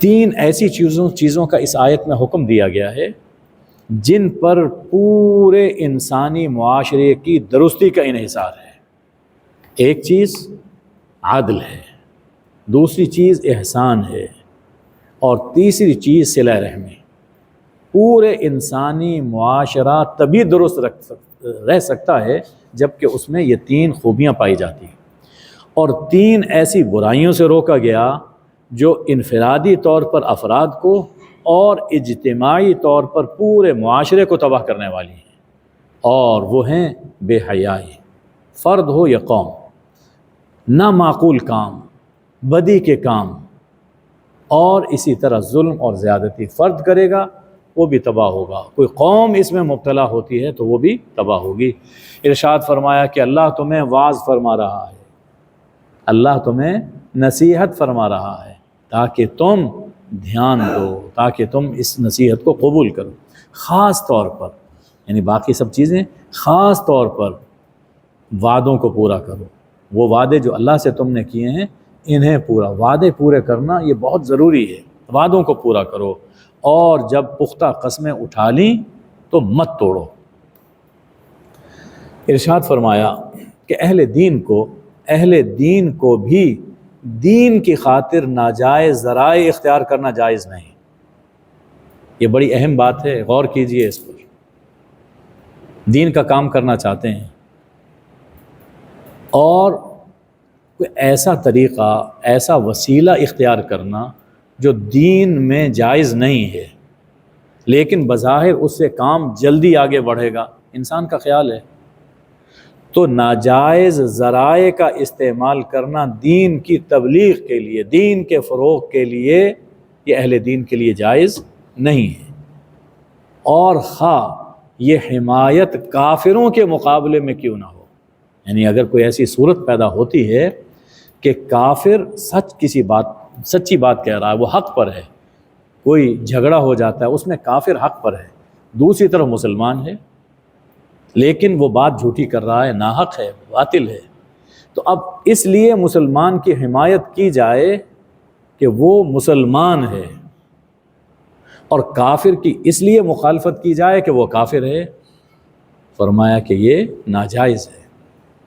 3 ایسی چیزوں کا اس آیت میں حکم دیا گیا ہے جن پر پورے انسانی معاشرے کی درستی کا انحصار ہے. ایک چیز عدل ہے، دوسری چیز احسان ہے، اور تیسری چیز صلہ رحمی. پورے انسانی معاشرہ تبھی درست رہ سکتا ہے جب کہ اس میں یہ 3 خوبیاں پائی جاتی ہیں. اور 3 ایسی برائیوں سے روکا گیا جو انفرادی طور پر افراد کو اور اجتماعی طور پر پورے معاشرے کو تباہ کرنے والی ہیں، اور وہ ہیں بے حیائی، فرد ہو یا قوم. نامعقول کام، بدی کے کام، اور اسی طرح ظلم اور زیادتی. فرد کرے گا وہ بھی تباہ ہوگا، کوئی قوم اس میں مبتلا ہوتی ہے تو وہ بھی تباہ ہوگی. ارشاد فرمایا کہ اللہ تمہیں واعظ فرما رہا ہے، اللہ تمہیں نصیحت فرما رہا ہے تاکہ تم دھیان دو، تاکہ تم اس نصیحت کو قبول کرو. خاص طور پر، یعنی باقی سب چیزیں، خاص طور پر وعدوں کو پورا کرو. وہ وعدے جو اللہ سے تم نے کیے ہیں انہیں وعدے پورے کرنا یہ بہت ضروری ہے. وعدوں کو پورا کرو، اور جب پختہ قسمیں اٹھا لیں تو مت توڑو. ارشاد فرمایا کہ اہل دین کو بھی دین کی خاطر ناجائز ذرائع اختیار کرنا جائز نہیں. یہ بڑی اہم بات ہے، غور کیجئے اس پر. دین کا کام کرنا چاہتے ہیں اور کوئی ایسا طریقہ، ایسا وسیلہ اختیار کرنا جو دین میں جائز نہیں ہے لیکن بظاہر اس سے کام جلدی آگے بڑھے گا، انسان کا خیال ہے، تو ناجائز ذرائع کا استعمال کرنا دین کی تبلیغ کے لیے، دین کے فروغ کے لیے، یہ اہل دین کے لیے جائز نہیں ہے. اور خواہ یہ حمایت کافروں کے مقابلے میں کیوں نہ ہو. یعنی اگر کوئی ایسی صورت پیدا ہوتی ہے کہ کافر سچی بات کہہ رہا ہے، وہ حق پر ہے، کوئی جھگڑا ہو جاتا ہے اس میں کافر حق پر ہے، دوسری طرف مسلمان ہے لیکن وہ بات جھوٹی کر رہا ہے، ناحق ہے، باطل ہے، تو اب اس لیے مسلمان کی حمایت کی جائے کہ وہ مسلمان ہے، اور کافر کی اس لیے مخالفت کی جائے کہ وہ کافر ہے. فرمایا کہ یہ ناجائز ہے.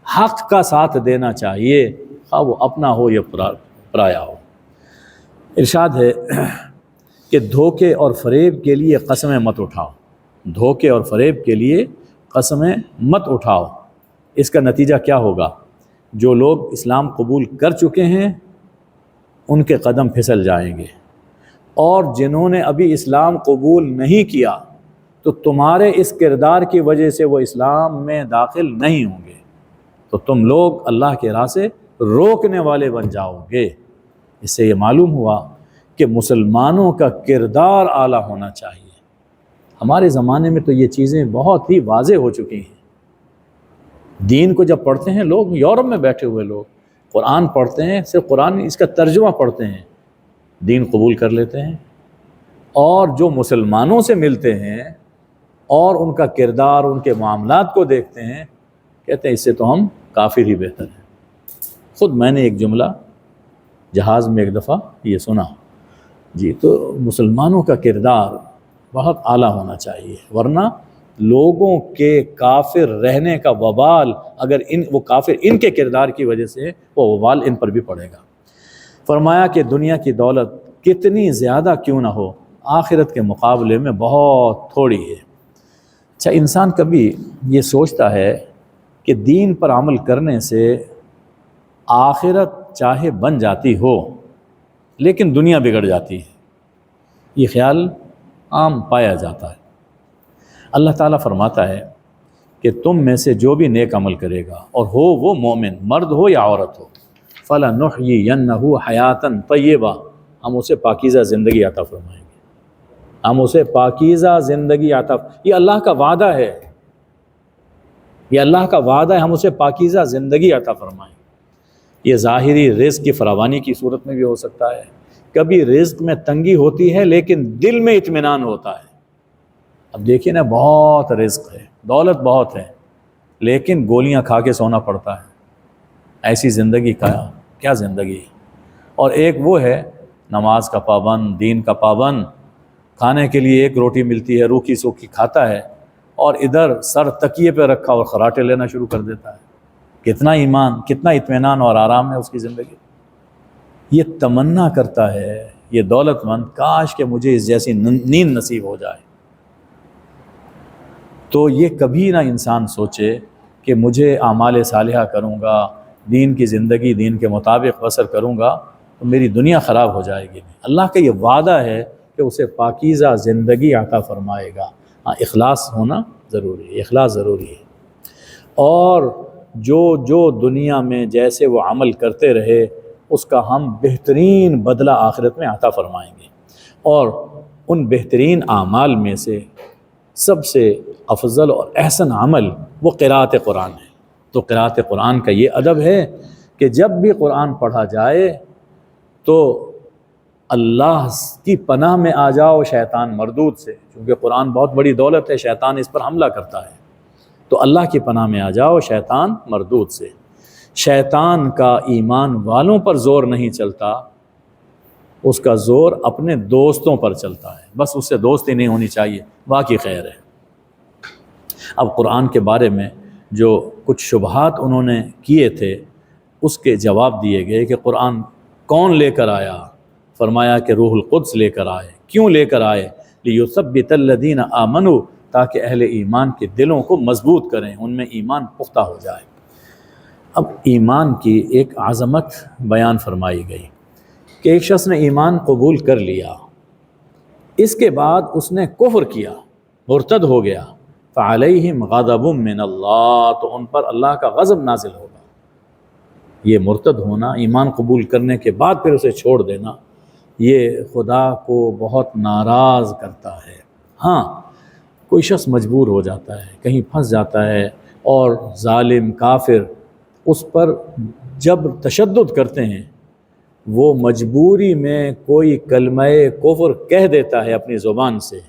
حق کا ساتھ دینا چاہیے، خواہ وہ اپنا ہو یا پرایا ہو. ارشاد ہے کہ دھوکے اور فریب کے لیے قسمیں مت اٹھاؤ. دھوکے اور فریب کے لیے قسمیں مت اٹھاؤ. اس کا نتیجہ کیا ہوگا؟ جو لوگ اسلام قبول کر چکے ہیں ان کے قدم پھسل جائیں گے، اور جنہوں نے ابھی اسلام قبول نہیں کیا تو تمہارے اس کردار کی وجہ سے وہ اسلام میں داخل نہیں ہوں گے، تو تم لوگ اللہ کے راہ سے روکنے والے بن جاؤ گے. اس سے یہ معلوم ہوا کہ مسلمانوں کا کردار اعلیٰ ہونا چاہیے. ہمارے زمانے میں تو یہ چیزیں بہت ہی واضح ہو چکی ہیں. دین کو جب پڑھتے ہیں لوگ، یورپ میں بیٹھے ہوئے لوگ قرآن پڑھتے ہیں، صرف قرآن اس کا ترجمہ پڑھتے ہیں، دین قبول کر لیتے ہیں، اور جو مسلمانوں سے ملتے ہیں اور ان کا کردار، ان کے معاملات کو دیکھتے ہیں، کہتے ہیں اس سے تو ہم کافر ہی بہتر ہیں. خود میں نے ایک جملہ جہاز میں ایک دفعہ یہ سنا جی، تو مسلمانوں کا کردار بہت اعلیٰ ہونا چاہیے، ورنہ لوگوں کے کافر رہنے کا وبال، اگر وہ کافر ان کے کردار کی وجہ سے، وہ وبال ان پر بھی پڑے گا. فرمایا کہ دنیا کی دولت کتنی زیادہ کیوں نہ ہو، آخرت کے مقابلے میں بہت تھوڑی ہے. اچھا، انسان کبھی یہ سوچتا ہے کہ دین پر عمل کرنے سے آخرت چاہے بن جاتی ہو لیکن دنیا بگڑ جاتی ہے. یہ خیال عام پایا جاتا ہے. اللہ تعالیٰ فرماتا ہے کہ تم میں سے جو بھی نیک عمل کرے گا اور ہو وہ مومن، مرد ہو یا عورت ہو، فَلَنُحْيِيَنَّهُ حَيَاتًا طَيِّبَةً، ہم اسے پاکیزہ زندگی عطا فرمائیں گے، ہم اسے پاکیزہ زندگی عطا، یہ اللہ کا وعدہ ہے، یہ اللہ کا وعدہ ہے، ہم اسے پاکیزہ زندگی عطا فرمائیں گے۔ یہ ظاہری رزق کی فراوانی کی صورت میں بھی ہو سکتا ہے، کبھی رزق میں تنگی ہوتی ہے لیکن دل میں اطمینان ہوتا ہے۔ اب دیکھیے نا، بہت رزق ہے، دولت بہت ہے، لیکن گولیاں کھا کے سونا پڑتا ہے، ایسی زندگی کا کیا زندگی ہے۔ اور ایک وہ ہے نماز کا پابند، دین کا پابند، کھانے کے لیے ایک روٹی ملتی ہے، روکھی سوکھی کھاتا ہے، اور ادھر سر تکیے پہ رکھا اور خراٹے لینا شروع کر دیتا ہے۔ کتنا ایمان، کتنا اطمینان اور آرام ہے اس کی زندگی۔ یہ تمنا کرتا ہے یہ دولت مند، کاش کہ مجھے اس جیسی نیند نصیب ہو جائے۔ تو یہ کبھی نہ انسان سوچے کہ مجھے اعمال صالحہ کروں گا، دین کی زندگی دین کے مطابق بسر کروں گا تو میری دنیا خراب ہو جائے گی۔ اللہ کا یہ وعدہ ہے کہ اسے پاکیزہ زندگی عطا فرمائے گا۔ ہاں، اخلاص ہونا ضروری ہے، اخلاص ضروری ہے۔ اور جو دنیا میں جیسے وہ عمل کرتے رہے اس کا ہم بہترین بدلہ آخرت میں عطا فرمائیں گے۔ اور ان بہترین اعمال میں سے سب سے افضل اور احسن عمل وہ قراءت قرآن ہے۔ تو قراءت قرآن کا یہ ادب ہے کہ جب بھی قرآن پڑھا جائے تو اللہ کی پناہ میں آ جاؤ شیطان مردود سے، کیونکہ قرآن بہت بڑی دولت ہے، شیطان اس پر حملہ کرتا ہے، تو اللہ کی پناہ میں آ جاؤ شیطان مردود سے۔ شیطان کا ایمان والوں پر زور نہیں چلتا، اس کا زور اپنے دوستوں پر چلتا ہے، بس اس سے دوستی نہیں ہونی چاہیے، باقی خیر ہے۔ اب قرآن کے بارے میں جو کچھ شبہات انہوں نے کیے تھے اس کے جواب دیے گئے کہ قرآن کون لے کر آیا؟ فرمایا کہ روح القدس لے کر آئے۔ کیوں لے کر آئے؟ لِيُثَبِّتَ الَّذِينَ آمَنُوا، تاکہ اہل ایمان کے دلوں کو مضبوط کریں، ان میں ایمان پختہ ہو جائے۔ اب ایمان کی ایک عظمت بیان فرمائی گئی کہ ایک شخص نے ایمان قبول کر لیا، اس کے بعد اس نے کفر کیا، مرتد ہو گیا، فعلیہم غضب من اللہ، تو ان پر اللہ کا غضب نازل ہوگا۔ یہ مرتد ہونا، ایمان قبول کرنے کے بعد پھر اسے چھوڑ دینا، یہ خدا کو بہت ناراض کرتا ہے۔ ہاں، کوئی شخص مجبور ہو جاتا ہے، کہیں پھنس جاتا ہے، اور ظالم کافر اس پر جب تشدد کرتے ہیں، وہ مجبوری میں کوئی کلمہ کفر کہہ دیتا ہے اپنی زبان سے،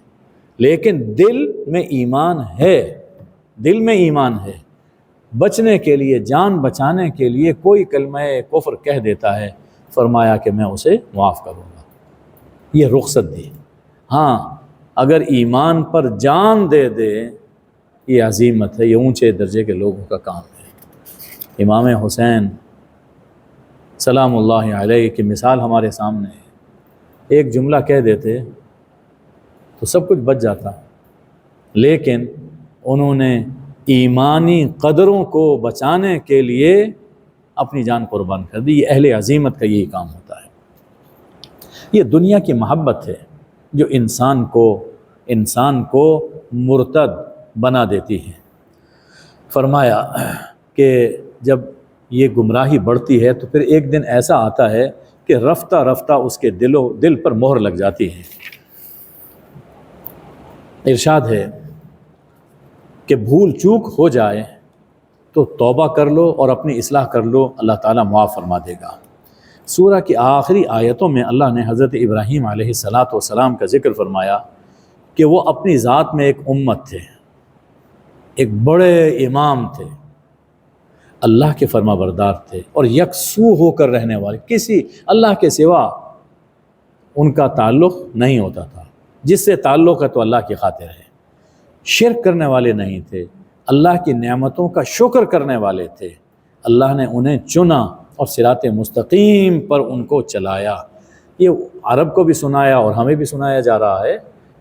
لیکن دل میں ایمان ہے، دل میں ایمان ہے، بچنے کے لیے، جان بچانے کے لیے کوئی کلمہ کفر کہہ دیتا ہے، فرمایا کہ میں اسے معاف کروں گا، یہ رخصت دی۔ ہاں، اگر ایمان پر جان دے دے، یہ عظیمت ہے، یہ اونچے درجے کے لوگوں کا کام ہے۔ امام حسین سلام اللہ علیہ کی مثال ہمارے سامنے ہے، ایک جملہ کہہ دیتے تو سب کچھ بچ جاتا، لیکن انہوں نے ایمانی قدروں کو بچانے کے لیے اپنی جان قربان کر دی۔ یہ اہل عظیمت کا یہی کام ہوتا ہے۔ یہ دنیا کی محبت ہے جو انسان کو مرتد بنا دیتی ہے۔ فرمایا کہ جب یہ گمراہی بڑھتی ہے تو پھر ایک دن ایسا آتا ہے کہ رفتہ رفتہ اس کے دل پر مہر لگ جاتی ہے۔ ارشاد ہے کہ بھول چوک ہو جائے تو توبہ کر لو اور اپنی اصلاح کر لو، اللہ تعالیٰ معاف فرما دے گا۔ سورہ کی آخری آیتوں میں اللہ نے حضرت ابراہیم علیہ السلام کا ذکر فرمایا کہ وہ اپنی ذات میں ایک امت تھے، ایک بڑے امام تھے، اللہ کے فرما بردار تھے، اور یکسو ہو کر رہنے والے، کسی اللہ کے سوا ان کا تعلق نہیں ہوتا تھا، جس سے تعلق ہے تو اللہ کی خاطر ہے، شرک کرنے والے نہیں تھے، اللہ کی نعمتوں کا شکر کرنے والے تھے، اللہ نے انہیں چنا اور صراط مستقیم پر ان کو چلایا۔ یہ عرب کو بھی سنایا اور ہمیں بھی سنایا جا رہا ہے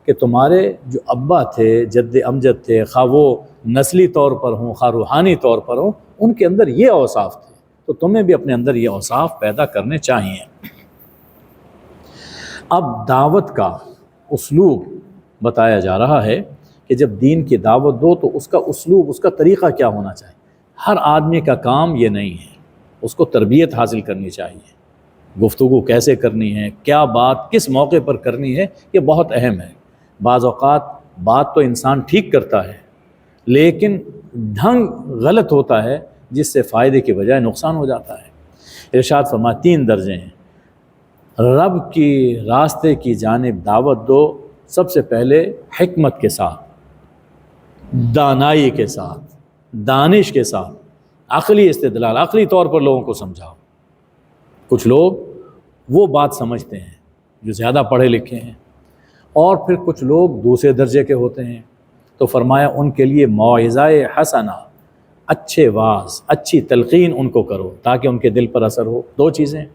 کہ تمہارے جو ابا تھے، جد امجد تھے، خواہ وہ نسلی طور پر ہوں خواہ روحانی طور پر ہوں، ان کے اندر یہ اوصاف تھے، تو تمہیں بھی اپنے اندر یہ اوصاف پیدا کرنے چاہیے۔ اب دعوت کا اسلوب بتایا جا رہا ہے کہ جب دین کی دعوت دو تو اس کا اسلوب، اس کا طریقہ کیا ہونا چاہیے۔ ہر آدمی کا کام یہ نہیں ہے، اس کو تربیت حاصل کرنی چاہیے، گفتگو کیسے کرنی ہے، کیا بات کس موقع پر کرنی ہے، یہ بہت اہم ہے۔ بعض اوقات بات تو انسان ٹھیک کرتا ہے لیکن ڈھنگ غلط ہوتا ہے، جس سے فائدے کے بجائے نقصان ہو جاتا ہے۔ ارشاد فرمایا 3 درجے ہیں۔ رب کی راستے کی جانب دعوت دو، سب سے پہلے حکمت کے ساتھ، دانائی کے ساتھ، دانش کے ساتھ، عقلی استدلال، عقلی طور پر لوگوں کو سمجھاؤ۔ کچھ لوگ وہ بات سمجھتے ہیں جو زیادہ پڑھے لکھے ہیں، اور پھر کچھ لوگ دوسرے درجے کے ہوتے ہیں، تو فرمایا ان کے لیے موعظہ حسنہ، اچھے واعظ، اچھی تلقین ان کو کرو تاکہ ان کے دل پر اثر ہو۔ 2 چیزیں۔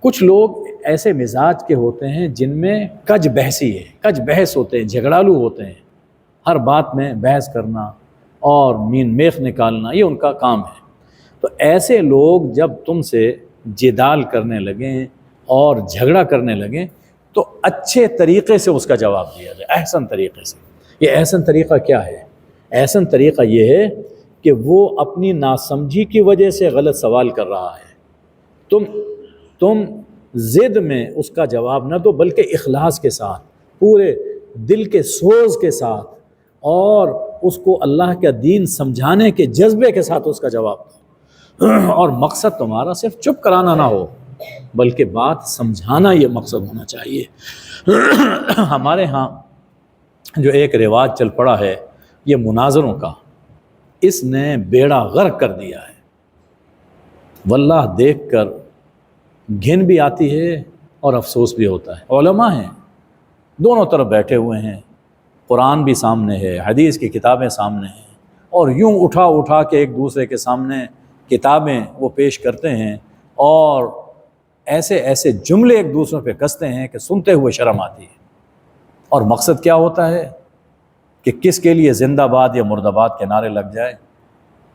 کچھ لوگ ایسے مزاج کے ہوتے ہیں جن میں کج بحثی ہے، کج بحث ہوتے ہیں، جھگڑالو ہوتے ہیں، ہر بات میں بحث کرنا اور مین میخ نکالنا، یہ ان کا کام ہے۔ تو ایسے لوگ جب تم سے جدال کرنے لگیں اور جھگڑا کرنے لگیں تو اچھے طریقے سے اس کا جواب دیا جائے، احسن طریقے سے۔ یہ احسن طریقہ کیا ہے؟ احسن طریقہ یہ ہے کہ وہ اپنی ناسمجھی کی وجہ سے غلط سوال کر رہا ہے، تم ضد میں اس کا جواب نہ دو، بلکہ اخلاص کے ساتھ، پورے دل کے سوز کے ساتھ، اور اس کو اللہ کا دین سمجھانے کے جذبے کے ساتھ اس کا جواب دو۔ اور مقصد تمہارا صرف چپ کرانا نہ ہو بلکہ بات سمجھانا، یہ مقصد ہونا چاہیے۔ ہمارے ہاں جو ایک رواج چل پڑا ہے یہ مناظروں کا، اس نے بیڑا غرق کر دیا ہے۔ واللہ دیکھ کر گھن بھی آتی ہے اور افسوس بھی ہوتا ہے۔ علماء ہیں، دونوں طرف بیٹھے ہوئے ہیں، قرآن بھی سامنے ہے، حدیث کی کتابیں سامنے ہیں، اور یوں اٹھا کے ایک دوسرے کے سامنے کتابیں وہ پیش کرتے ہیں، اور ایسے ایسے جملے ایک دوسرے پہ کستے ہیں کہ سنتے ہوئے شرم آتی ہے۔ اور مقصد کیا ہوتا ہے کہ کس کے لیے زندہ باد یا مرد آباد کے نعرے لگ جائے۔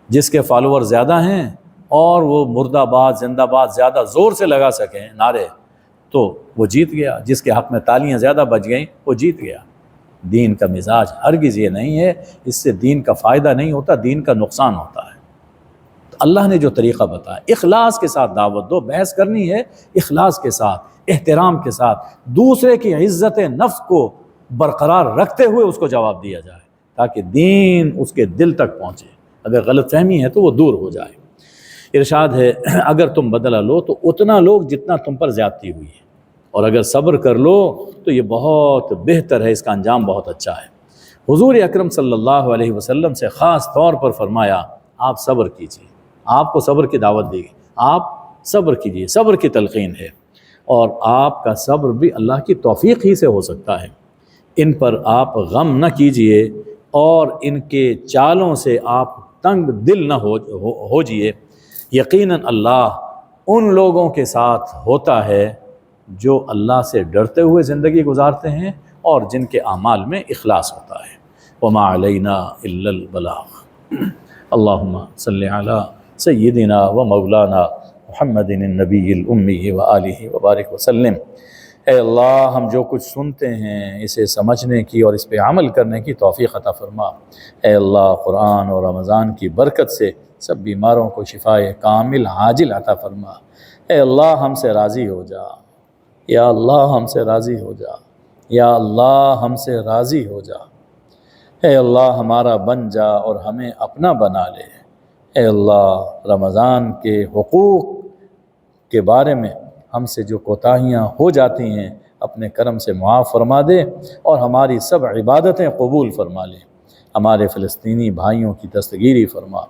جس کے فالوور زیادہ ہیں اور وہ مرد آباد زندہ باد زیادہ زور سے لگا سکیں نعرے، تو وہ جیت گیا۔ جس کے حق میں تالیاں زیادہ بج گئیں وہ جیت گیا۔ دین کا مزاج ہرگز یہ نہیں ہے، اس سے دین کا فائدہ نہیں ہوتا، دین کا نقصان ہوتا ہے۔ تو اللہ نے جو طریقہ بتایا، اخلاص کے ساتھ دعوت دو، بحث کرنی ہے اخلاص کے ساتھ، احترام کے ساتھ، دوسرے کی عزت نفس کو برقرار رکھتے ہوئے اس کو جواب دیا جائے تاکہ دین اس کے دل تک پہنچے۔ اگر غلط فہمی ہے تو وہ دور ہو جائے۔ ارشاد ہے اگر تم بدلہ لو تو اتنا لوگ جتنا تم پر زیادتی ہوئی ہے، اور اگر صبر کر لو تو یہ بہت بہتر ہے، اس کا انجام بہت اچھا ہے۔ حضور اکرم صلی اللہ علیہ وسلم سے خاص طور پر فرمایا آپ صبر کیجیے، آپ کو صبر کی دعوت دی گئی، آپ صبر کیجیے، صبر کی تلقین ہے، اور آپ کا صبر بھی اللہ کی توفیق ہی سے ہو سکتا ہے۔ ان پر آپ غم نہ کیجیے اور ان کے چالوں سے آپ تنگ دل نہ ہو جائیے۔ یقیناً اللہ ان لوگوں کے ساتھ ہوتا ہے جو اللہ سے ڈرتے ہوئے زندگی گزارتے ہیں اور جن کے اعمال میں اخلاص ہوتا ہے۔ وما علینا الا البلاغ۔ اللہم صلی علی سیدنا و مولانا محمد النبی الامی وآلہ وبارک وسلم۔ اے اللہ ہم جو کچھ سنتے ہیں اسے سمجھنے کی اور اس پہ عمل کرنے کی توفیق عطا فرما۔ اے اللہ قرآن اور رمضان کی برکت سے سب بیماروں کو شفائے کامل عاجل عطا فرما۔ اے اللہ ہم سے راضی ہو جا، یا اللہ ہم سے راضی ہو جا، یا اللہ ہم سے راضی ہو جا۔ اے اللہ ہمارا بن جا اور ہمیں اپنا بنا لے۔ اے اللہ رمضان کے حقوق کے بارے میں ہم سے جو کوتاہیاں ہو جاتی ہیں اپنے کرم سے معاف فرما دے اور ہماری سب عبادتیں قبول فرما لے۔ ہمارے فلسطینی بھائیوں کی دستگیری فرما۔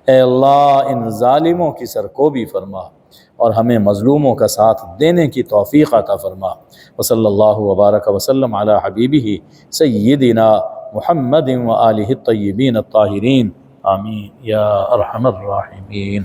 اے اللہ ان ظالموں کی سرکوبی فرما اور ہمیں مظلوموں کا ساتھ دینے کی توفیق عطا فرما۔ وصلی اللہ وبارک وسلم علی حبیبہ سیدنا محمد و آلہ الطیبین الطاہرین، آمین یا ارحم الراحمین۔